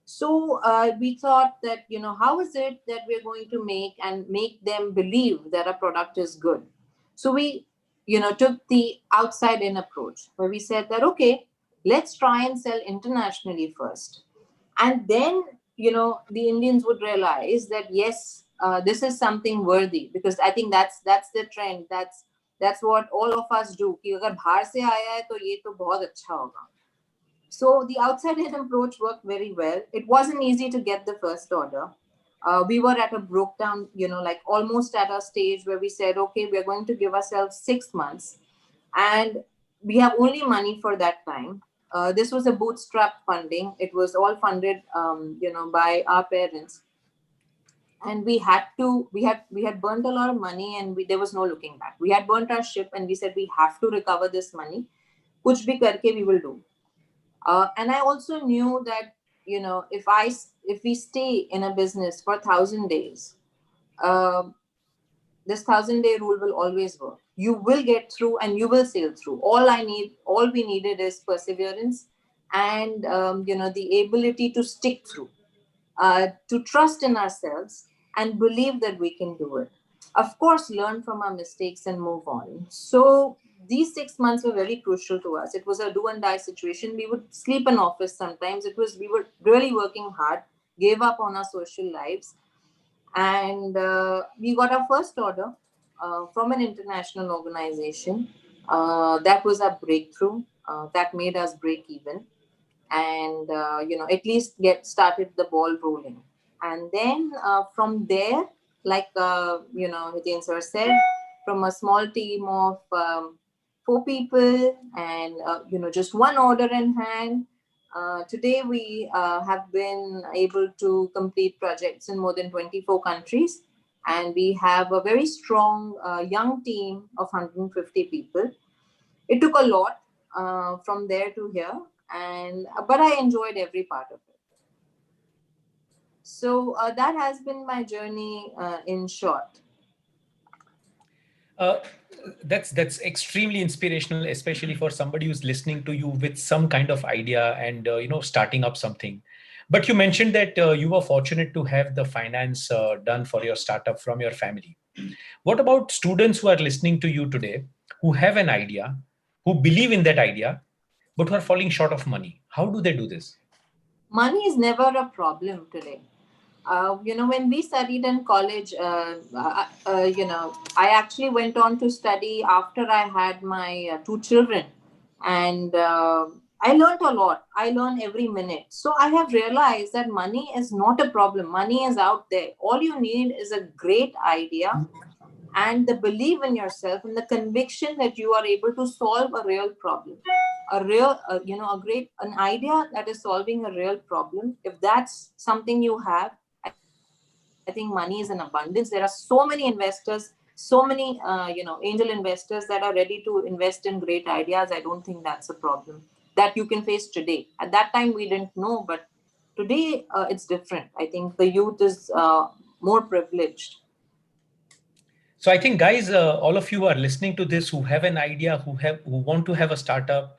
So we thought that, how is it that we're going to make them believe that our product is good? So we, took the outside in approach, where we said that, okay, let's try and sell internationally first. And then, the Indians would realize that, yes, this is something worthy, because I think that's the trend. That's what all of us do. कि अगर बाहर से आया है तो ये तो बहुत अच्छा होगा. So the outside in approach worked very well. It wasn't easy to get the first order. We were at a broke down, like almost at a stage where we said, okay, we're going to give ourselves 6 months, and we have only money for that time. This was a bootstrap funding. It was all funded, by our parents, and we had burnt a lot of money, and there was no looking back. We had burnt our ship, and we said we have to recover this money. Kuch bhi karke we will do. And I also knew that, if we stay in a business for 1,000 days, uh, this 1,000-day rule will always work. You will get through, and you will sail through. All we needed is perseverance, and the ability to stick through, to trust in ourselves and believe that we can do it. Of course, learn from our mistakes and move on. So these 6 months were very crucial to us. It was a do and die situation. We would sleep in office sometimes. We were really working hard, gave up on our social lives, and we got our first order from an international organization. That was our breakthrough. That made us break even, and at least get started the ball rolling. And then from there, like Hiten sir said, from a small team of 4 people, and just one order in hand, today we have been able to complete projects in more than 24 countries, and we have a very strong young team of 150 people. It took a lot from there to here, and but I enjoyed every part of it. So that has been my journey in short. Uh, that's extremely inspirational, especially for somebody who's listening to you with some kind of idea and starting up something. But you mentioned that you were fortunate to have the finance done for your startup from your family. What about students who are listening to you today, who have an idea, who believe in that idea, but who are falling short of money? How do they do this? Money is never a problem today. When we studied in college, I actually went on to study after I had my 2 children, and I learned a lot. I learn every minute. So I have realized that money is not a problem. Money is out there. All you need is a great idea, and the belief in yourself, and the conviction that you are able to solve a real problem, an idea that is solving a real problem. If that's something you have, I think money is in abundance. There are so many investors, so many angel investors that are ready to invest in great ideas. I don't think that's a problem that you can face today. At that time we didn't know, but today it's different. I think the youth is more privileged. So I think, guys, all of you who are listening to this, who have an idea, who want to have a startup,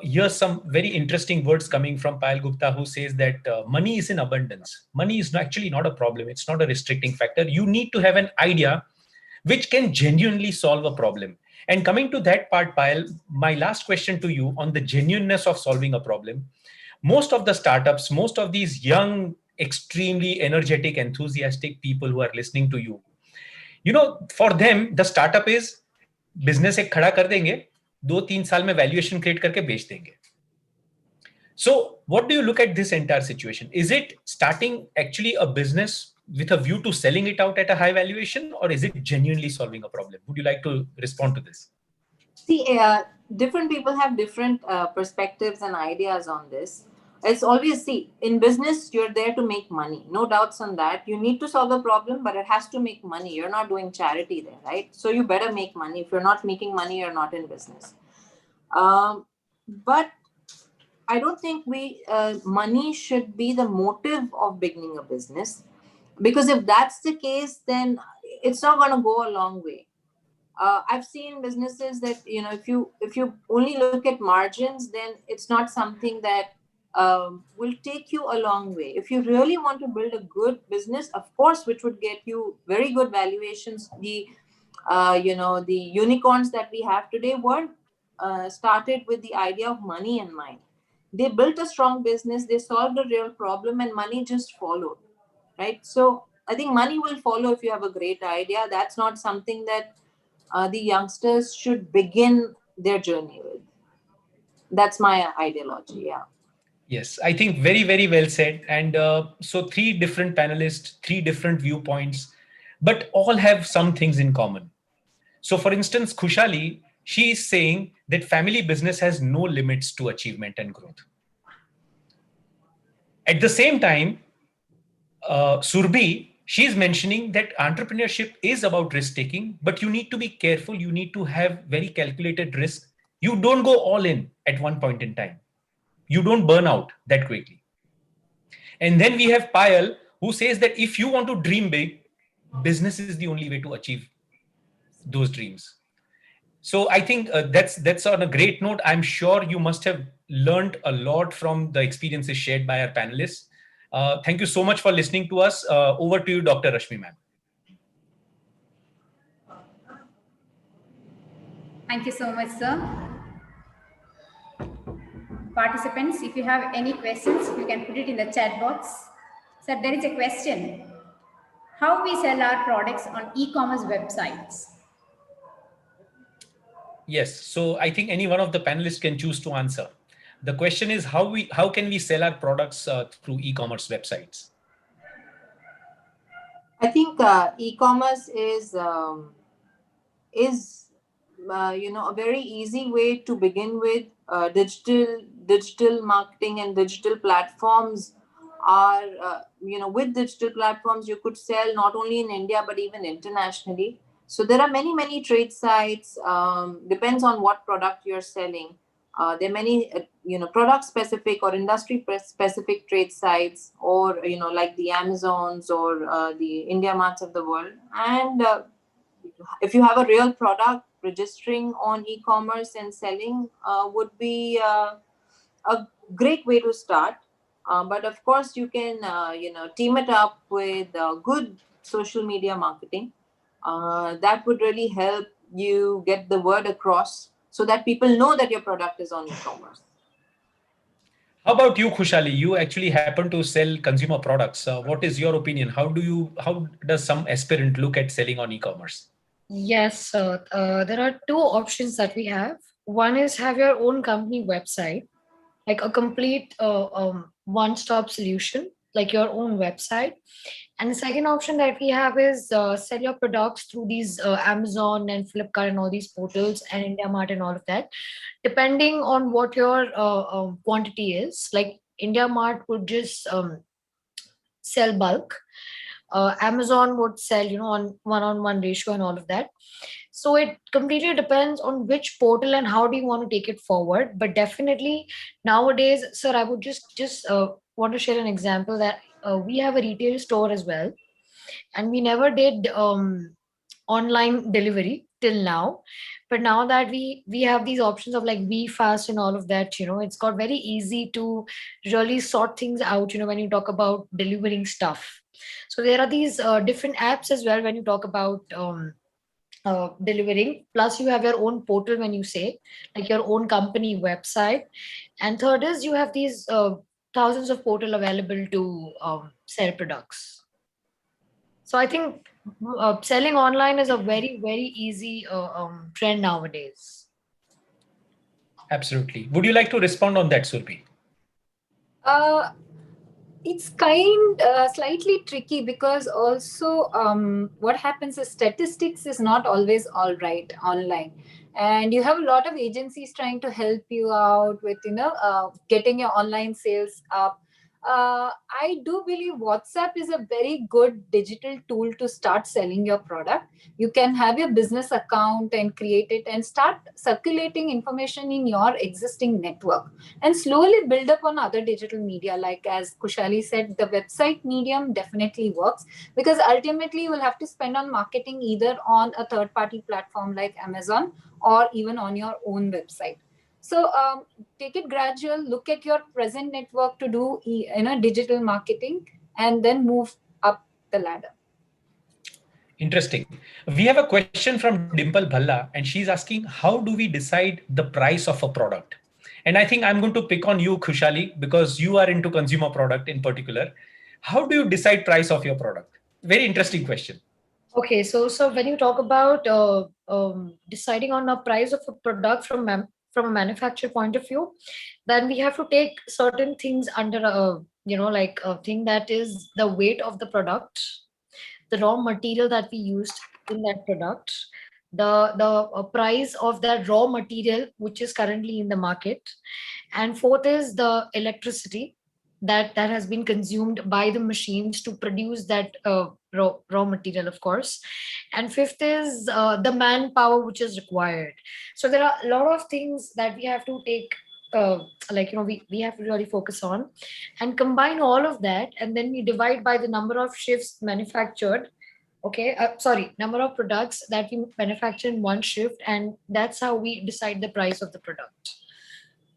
here's some very interesting words coming from Payal Gupta, who says that money is in abundance. Money is actually not a problem. It's not a restricting factor. You need to have an idea which can genuinely solve a problem. And coming to that part, Payal, my last question to you on the genuineness of solving a problem. Most of the startups, most of these young, extremely energetic, enthusiastic people who are listening to you, for them, the startup is business एक खड़ा कर देंगे, 2-3 साल में valuation create करके बेच देंगे. So what do you look at this entire situation? Is it starting actually a business with a view to selling it out at a high valuation, or is it genuinely solving a problem? Would you like to respond to this? See, different people have different perspectives and ideas on this. It's always, see, in business, you're there to make money. No doubts on that. You need to solve a problem, but it has to make money. You're not doing charity there, right? So you better make money. If you're not making money, you're not in business. But I don't think money should be the motive of beginning a business. Because if that's the case, then it's not going to go a long way. I've seen businesses that, if you only look at margins, then it's not something that will take you a long way. If you really want to build a good business, of course, which would get you very good valuations, the unicorns that we have today weren't started with the idea of money in mind. They built a strong business, they solved a real problem, and money just followed, right? So I think money will follow if you have a great idea. That's not something that the youngsters should begin their journey with. That's my ideology. Yeah. Yes, I think very, very well said. And so, three different panelists, three different viewpoints, but all have some things in common. So, for instance, Khushali, she is saying that family business has no limits to achievement and growth. At the same time, Surbhi, she's mentioning that entrepreneurship is about risk taking, but you need to be careful. You need to have very calculated risk. You don't go all in at one point in time. You don't burn out that quickly. And then we have Payal, who says that if you want to dream big, business is the only way to achieve those dreams. So I think that's on a great note. I'm sure you must have learned a lot from the experiences shared by our panelists. Thank you so much for listening to us. Over to you, Dr. Rashmi ma'am. Thank you so much, sir. Participants, if you have any questions, you can put it in the chat box. Sir, there is a question. How we sell our products on e-commerce websites? Yes, so I think any one of the panelists can choose to answer. The question is how can we sell our products through e-commerce websites? I think e-commerce is a very easy way to begin with. Digital marketing and digital platforms are with digital platforms you could sell not only in India but even internationally. So there are many trade sites. Depends on what product you're selling. There are many product specific or industry specific trade sites, or like the Amazons or the India Marts of the world. And if you have a real product, registering on e-commerce and selling would be a great way to start. But of course, you can team it up with good social media marketing. That would really help you get the word across so that people know that your product is on e-commerce. How about you, Khushali? You actually happen to sell consumer products. What is your opinion? How does some aspirant look at selling on e-commerce? Yes, there are two options that we have. One is have your own company website, like a complete one-stop solution, like your own website. And the second option that we have is sell your products through these Amazon and Flipkart and all these portals and India Mart and all of that. Depending on what your quantity is, like India Mart would just sell bulk. Amazon would sell, on one-on-one ratio and all of that. So it completely depends on which portal and how do you want to take it forward. But definitely nowadays, sir, I would just want to share an example that we have a retail store as well, and we never did online delivery till now. But now that we have these options of like be fast and all of that, it's got very easy to really sort things out, when you talk about delivering stuff. So there are these different apps as well when you talk about delivering. Plus you have your own portal when you say, like your own company website. And third is you have these thousands of portal available to sell products. So I think selling online is a very, very easy trend nowadays. Absolutely. Would you like to respond on that, Surbhi? It's slightly tricky, because also what happens is statistics is not always all right online, and you have a lot of agencies trying to help you out with getting your online sales up. I do believe WhatsApp is a very good digital tool to start selling your product. You can have your business account and create it and start circulating information in your existing network and slowly build up on other digital media. Like as Kushali said, the website medium definitely works because ultimately you will have to spend on marketing either on a third party platform like Amazon or even on your own website. So take it gradual, look at your present network to do digital marketing and then move up the ladder. Interesting. We have a question from Dimple Bhalla, and she's asking, how do we decide the price of a product? And I think I'm going to pick on you, Khushali, because you are into consumer product in particular. How do you decide price of your product? Very interesting question. Okay, so when you talk about deciding on a price of a product from a manufacturer point of view, then we have to take certain things under a like a thing that is the weight of the product, the raw material that we used in that product, the price of that raw material which is currently in the market, and fourth is the electricity that has been consumed by the machines to produce that raw material, of course, and fifth is the manpower which is required. So there are a lot of things that we have to take we have to really focus on and combine all of that, and then we divide by the number of shifts manufactured. Okay, sorry, number of products that we manufacture in one shift, and that's how we decide the price of the product.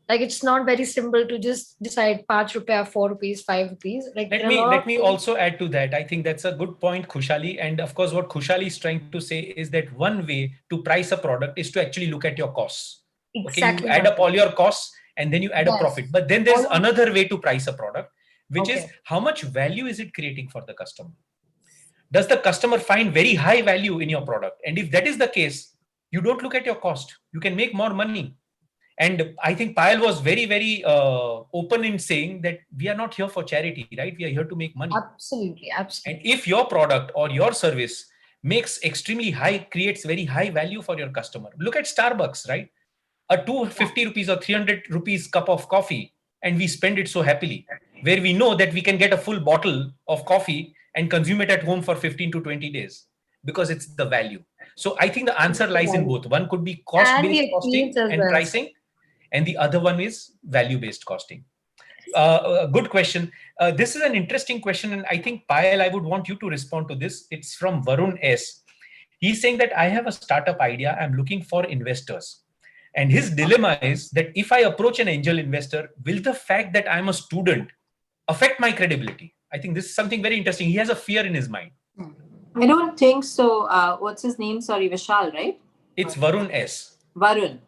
Like it's not very simple to just decide 5 rupees, 4 rupees, 5 rupees. Like Let there are a me lot let of me things. also add to that. I think that's a good point, Khushali. And of course, what Khushali is trying to say is that one way to price a product is to actually look at your costs. Okay, you Exactly add my up all point. your costs and then you add a Yes. profit. But then there's All another way to price a product, which is okay. how much value is it creating for the customer? Does the customer find very high value in your product? And if that is the case, you don't look at your cost. You can make more money. And I think Payal was very open in saying that we are not here for charity, right? We are here to make money. Absolutely, And absolutely. if your product or your service makes extremely high, creates very high value for your customer, look at Starbucks, right? A 250 rupees or 300 rupees cup of coffee, and we spend it so happily, where we know that we can get a full bottle of coffee and consume it at home for 15 to 20 days because it's the value. So I think the answer lies in both. One could be cost And the based experience costing as and well. pricing, and the other one is value based costing. A good question. This is an interesting question, and I think Payal, I would want you to respond to this. It's from Varun S. He's saying that I have a startup idea. I'm looking for investors. And his dilemma is that if I approach an angel investor, will the fact that I'm a student affect my credibility? I think this is something very interesting. He has a fear in his mind. I don't think so. What's his name? Sorry, Vishal, right? It's Varun S. Varun.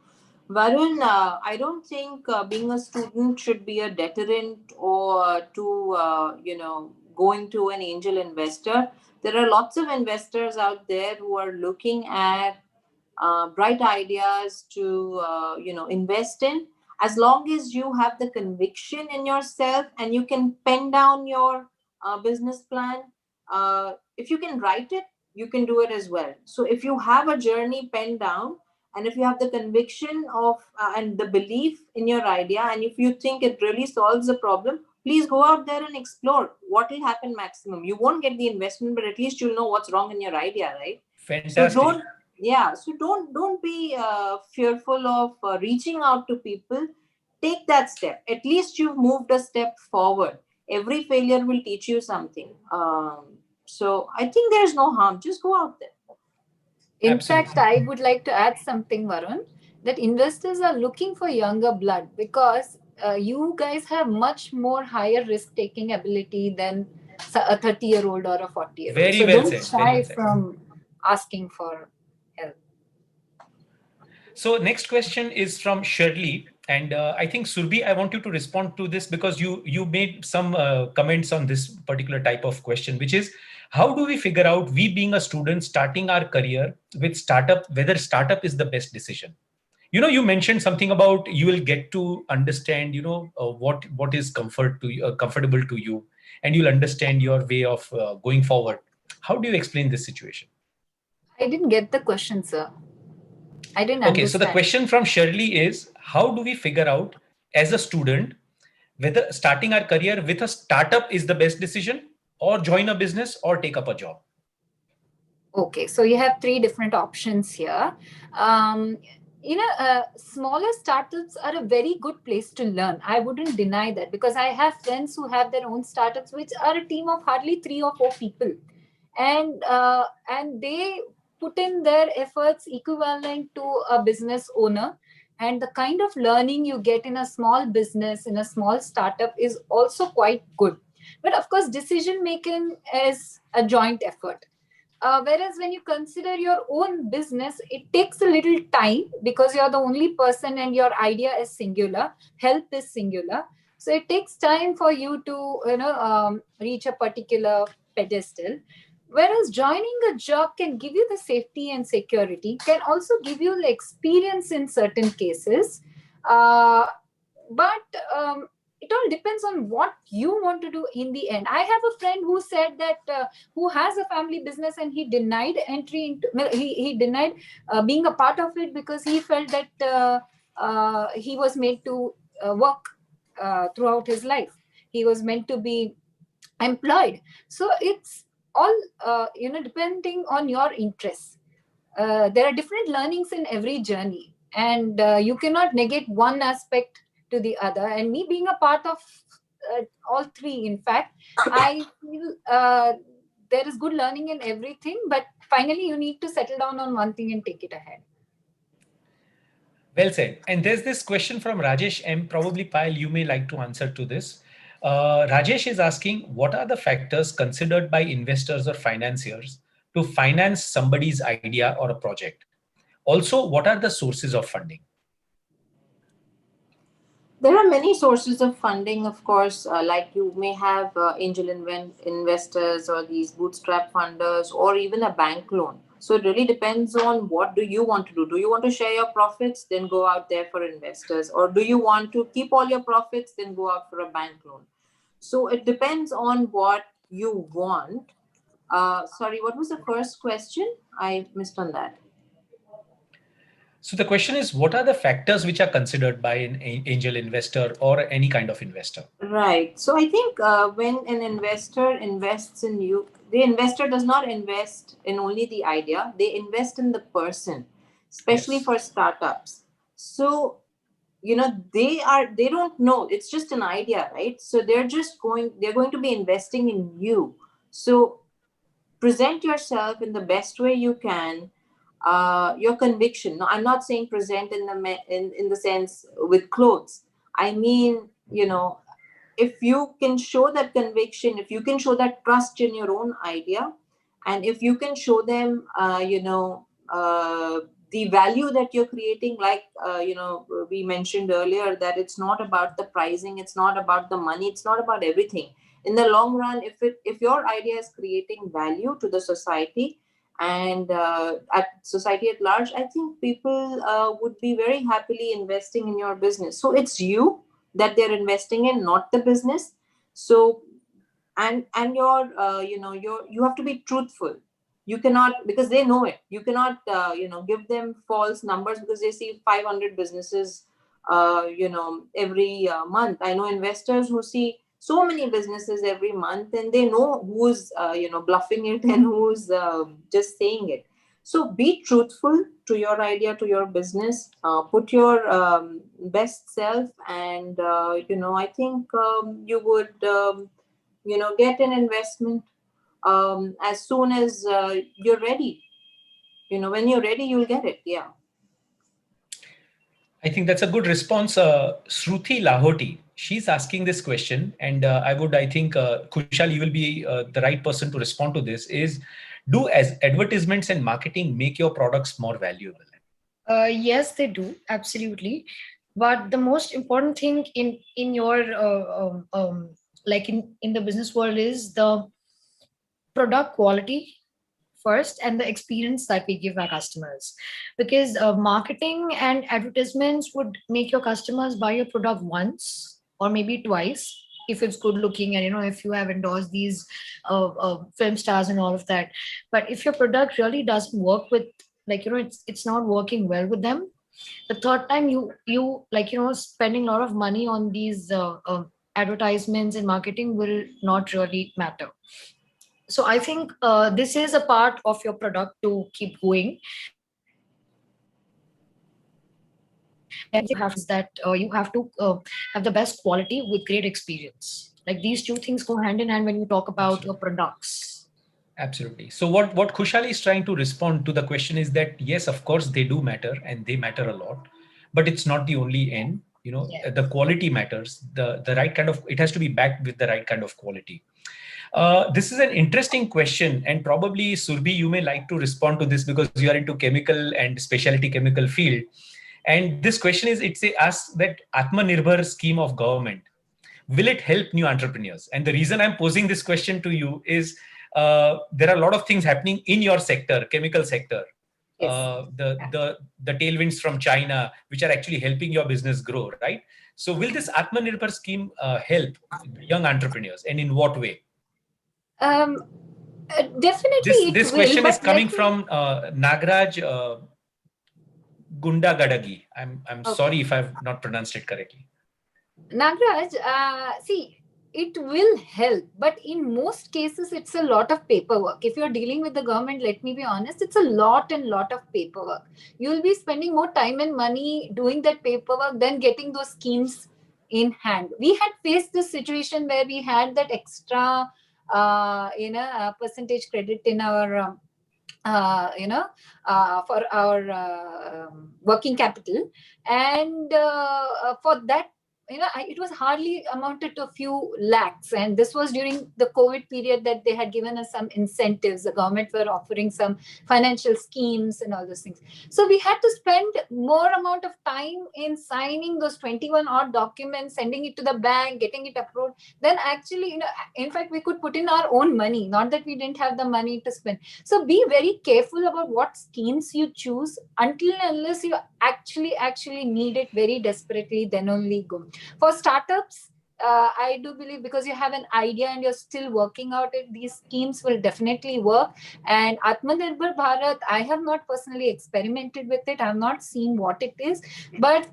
Varun, I don't think being a student should be a deterrent or to, going to an angel investor. There are lots of investors out there who are looking at bright ideas to, invest in. As long as you have the conviction in yourself and you can pen down your business plan, if you can write it, you can do it as well. So if you have a journey penned down, and if you have the conviction of and the belief in your idea, and if you think it really solves the problem, please go out there and explore. What will happen maximum? You won't get the investment, but at least you'll know what's wrong in your idea, right? So Fantastic. don't be fearful of reaching out to people. Take that step. At least you've moved a step forward. Every failure will teach you something. So I think there's no harm. Just go out there. In fact, Absolutely. I would like to add something, Varun, that investors are looking for younger blood because you guys have much more higher risk taking ability than a 30-year-old or a 40-year-old. Very So well don't said. Very well shy said. from asking for help. So next question is from Shirley, and I think Surbi, I want you to respond to this because you made some comments on this particular type of question, which is how do we figure out, we being a student starting our career with startup, whether startup is the best decision? You mentioned something about you will get to understand, what is comfortable to you, and you'll understand your way of going forward. How do you explain this situation? I didn't get the question, sir. I didn't Okay, so the understand. question from Shirley is, how do we figure out as a student whether starting our career with a startup is the best decision, or join a business, or take up a job. Okay, so you have three different options here. Um, Smaller startups are a very good place to learn. I wouldn't deny that, because I have friends who have their own startups, which are a team of hardly 3 or 4 people, and they put in their efforts equivalent to a business owner. And the kind of learning you get in a small business, in a small startup, is also quite good. But of course, decision making is a joint effort. Whereas when you consider your own business, it takes a little time, because you're the only person and your idea is singular, help is singular. So it takes time for you to reach a particular pedestal. Whereas joining a job can give you the safety and security, can also give you the experience in certain cases. Uh, but it all depends on what you want to do in the end. I have a friend who said that who has a family business, and he denied entry into, well, he denied being a part of it, because he felt that he was made to work throughout his life. He was meant to be employed. So it's all depending on your interests. There are different learnings in every journey, and you cannot negate one aspect to the other. And me being a part of all three, in fact, I feel there is good learning in everything, but finally you need to settle down on one thing and take it ahead. Well said. And there's this question from Rajesh M. Probably, Payal, you may like to answer to this. Rajesh is asking, what are the factors considered by investors or financiers to finance somebody's idea or a project? Also, what are the sources of funding? There are many sources of funding, of course, like you may have angel investors, or these bootstrap funders, or even a bank loan. So it really depends on what do you want to do. Do you want to share your profits? Then go out there for investors. Or do you want to keep all your profits? Then go out for a bank loan. So it depends on what you want. Sorry, what was the first question? I missed on that. So the question is, what are the factors which are considered by an angel investor or any kind of investor? Right. So I think when an investor invests in you, the investor does not invest in only the idea, they invest in the person, especially Yes. for startups. So, they don't know, it's just an idea, right? So they're going to be investing in you. So present yourself in the best way you can. Your conviction. No, I'm not saying present in the sense with clothes. I mean, if you can show that conviction, if you can show that trust in your own idea, and if you can show them, the value that you're creating, like, we mentioned earlier, that it's not about the pricing, it's not about the money, it's not about everything. In the long run, if your idea is creating value to the society, and at society at large, I think people would be very happily investing in your business. So it's you that they're investing in, not the business. So, and you have to be truthful. You cannot, because they know it, you cannot give them false numbers, because they see 500 businesses every month. I know investors who see so many businesses every month, and they know who's bluffing it and who's just saying it. So be truthful to your idea, to your business. Put your best self, and I think you would get an investment as soon as you're ready. When you're ready, you'll get it. Yeah. I think that's a good response. Shruti Lahoti, she's asking this question, and I think, Kushal, you will be the right person to respond to this, is, do as advertisements and marketing make your products more valuable? Yes, they do, absolutely. But the most important thing in your like in the business world is the product quality first, and the experience that we give our customers, because marketing and advertisements would make your customers buy your product once or maybe twice if it's good looking, and if you have endorsed these film stars and all of that. But if your product really doesn't work with, it's not working well with them, the third time you spending a lot of money on these advertisements and marketing will not really matter. So I think this is a part of your product to keep going. And you have that you have to have the best quality with great experience. Like these two things go hand in hand when you talk about your Absolutely. products. Absolutely. So what Khushali is trying to respond to the question is that yes, of course they do matter and they matter a lot, but it's not the only end. You know, Yeah. the quality matters. The right kind of, it has to be backed with the right kind of quality. This is an interesting question, and probably Surbhi, you may like to respond to this because you are into chemical and specialty chemical field. And this question is, it's a ask that Atmanirbhar scheme of government, will it help new entrepreneurs? And the reason I'm posing this question to you is there are a lot of things happening in your sector, chemical sector. Yes. The tailwinds from China, which are actually helping your business grow, right? So will this Atmanirbhar scheme help young entrepreneurs, and in what way? Um, Definitely This it this will, question is but coming let me. from Nagraj Gunda Gadagi. I'm Okay. sorry if I've not pronounced it correctly. Nagraj, see, it will help, but in most cases, it's a lot of paperwork. If you're dealing with the government, let me be honest, it's a lot and lot of paperwork. You'll be spending more time and money doing that paperwork than getting those schemes in hand. We had faced this situation where we had that extra, percentage credit in our for our working capital, and for that, it was hardly amounted to a few lakhs, and this was during the COVID period that they had given us some incentives. The government were offering some financial schemes and all those things. So we had to spend more amount of time in signing those 21 odd documents, sending it to the bank, getting it approved. Then actually, in fact, we could put in our own money, not that we didn't have the money to spend. So be very careful about what schemes you choose until and unless you actually need it very desperately, then only go. For startups, I do believe, because you have an idea and you're still working out it, these schemes will definitely work. And Atmanirbhar Bharat, I have not personally experimented with it. I have not seen what it is. But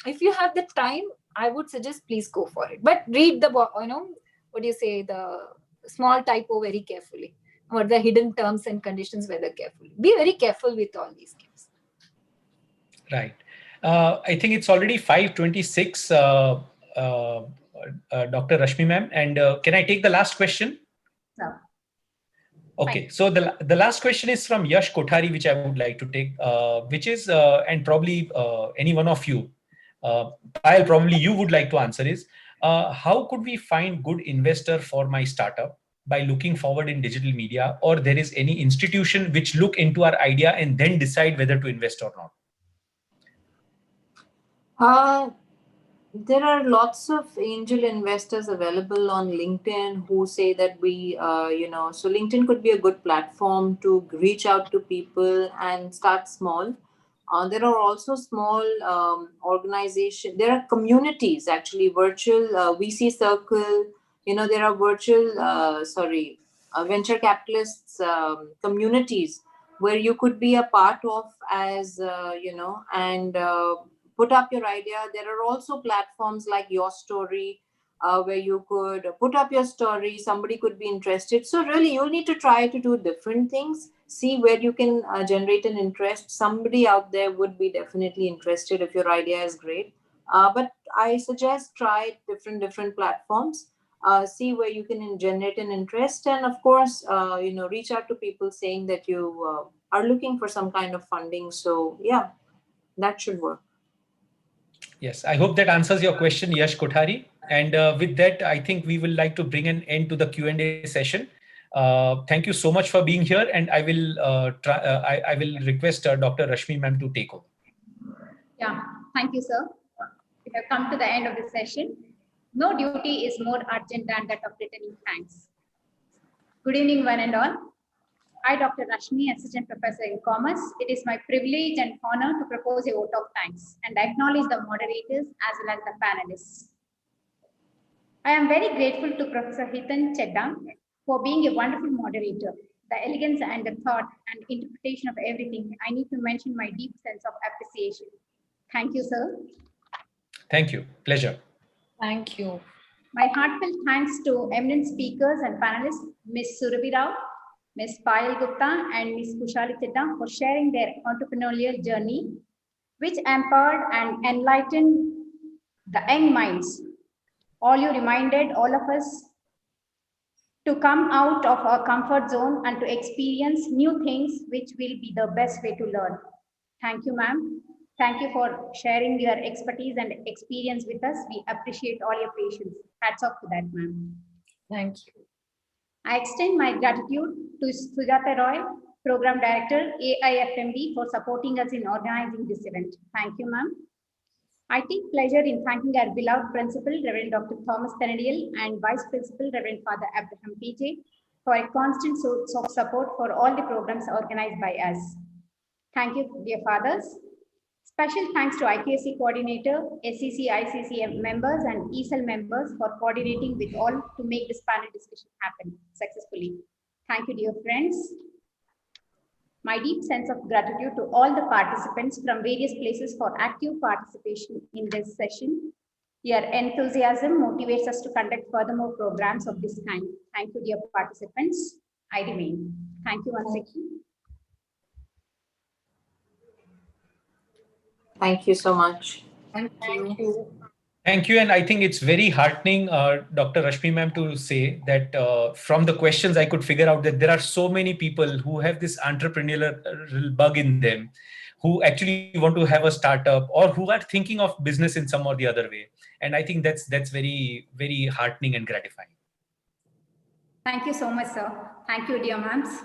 if you have the time, I would suggest please go for it. But read the, what do you say, the small typo very carefully, or the hidden terms and conditions very carefully. Be very careful with all these schemes. Right. I think it's already 5:26, Dr. Rashmi ma'am. And can I take the last question? So, Okay. fine. So the last question is from Yash Kothari, which I would like to take, which is, and probably any one of you, Payal, probably you would like to answer is, how could we find good investor for my startup by looking forward in digital media, or there is any institution which look into our idea and then decide whether to invest or not? There are lots of angel investors available on LinkedIn who say that so LinkedIn could be a good platform to reach out to people and start small. There are also small organizations. There are communities, actually, virtual VC circle. There are venture capitalists communities where you could be a part of as, and put up your idea. There are also platforms like Your Story, where you could put up your story. Somebody could be interested. So really, you'll need to try to do different things. See where you can generate an interest. Somebody out there would be definitely interested if your idea is great. But I suggest try different platforms. See where you can generate an interest, and of course, reach out to people saying that you are looking for some kind of funding. So yeah, that should work. Yes, I hope that answers your question, Yash Kothari. And with that, I think we will like to bring an end to the Q&A session. Thank you so much for being here, and I will I will request Dr. Rashmi ma'am to take over. Yeah, thank you, sir. We have come to the end of the session. No duty is more urgent than that of returning thanks. Good evening, one and all. I, Dr. Rashmi, Assistant Professor in Commerce. It is my privilege and honor to propose a vote of thanks and acknowledge the moderators as well as the panelists. I am very grateful to Professor Hitan Chedda for being a wonderful moderator. The elegance and the thought and interpretation of everything, I need to mention my deep sense of appreciation. Thank you, sir. Thank you. Pleasure. Thank you. My heartfelt thanks to eminent speakers and panelists, Ms. Surabhi Rao, Ms. Payal Gupta, and Ms. Kushali Chitta for sharing their entrepreneurial journey, which empowered and enlightened the young minds. All you reminded all of us to come out of our comfort zone and to experience new things, which will be the best way to learn. Thank you, ma'am. Thank you for sharing your expertise and experience with us. We appreciate all your patience. Hats off to that, ma'am. Thank you. I extend my gratitude to Sujata Roy, Program Director, AIFMB, for supporting us in organizing this event. Thank you, ma'am. I take pleasure in thanking our beloved Principal, Reverend Dr. Thomas Thenadiel, and Vice Principal, Reverend Father Abraham PJ, for a constant source of support for all the programs organized by us. Thank you, dear fathers. Special thanks to IQAC coordinator, SCC, ICC members, and ESL members for coordinating with all to make this panel discussion happen successfully. Thank you, dear friends. My deep sense of gratitude to all the participants from various places for active participation in this session. Your enthusiasm motivates us to conduct furthermore programs of this kind. Thank you, dear participants. I remain. Thank you once again. Thank you so much. Thank Thank you. you. Thank you. And I think it's very heartening, Dr. Rashmi ma'am, to say that from the questions I could figure out that there are so many people who have this entrepreneurial bug in them, who actually want to have a startup or who are thinking of business in some or the other way. And I think that's very, very heartening and gratifying. Thank you so much, sir. Thank you, dear ma'ams.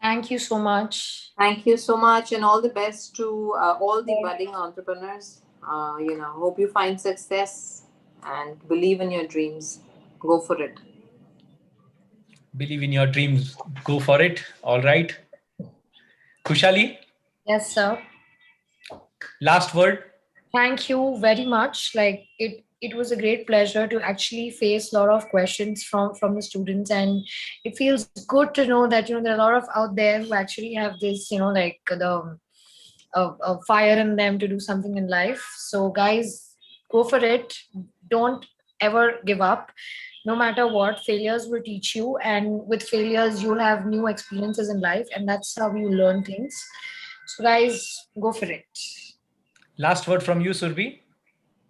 Thank you so much. Thank you so much, and all the best to all the budding entrepreneurs. Hope you find success and believe in your dreams. Go for it. Believe in your dreams. Go for it. All right. Kushali, Yes, sir. last word. Thank you very much. Like it was a great pleasure to actually face a lot of questions from the students, and it feels good to know that there are a lot of out there who actually have this like the a fire in them to do something in life. So guys, go for it. Don't ever give up. No matter what, failures will teach you, and with failures you'll have new experiences in life, and that's how you learn things. So guys, go for it. Last word from you, Surbi.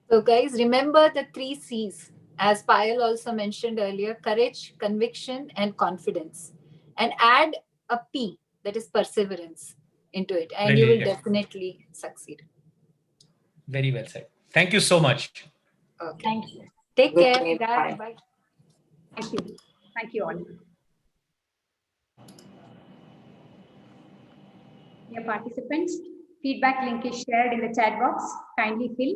So, guys, remember the 3 C's, as Payal also mentioned earlier: courage, conviction, and confidence. And add a P, that is perseverance, into it, and you will Brilliant. definitely succeed. Very well said. Thank you so much. Okay. Thank you. Take Good care. day. Bye. Bye. Bye. Thank you. Thank you all. Dear participants, feedback link is shared in the chat box. Kindly fill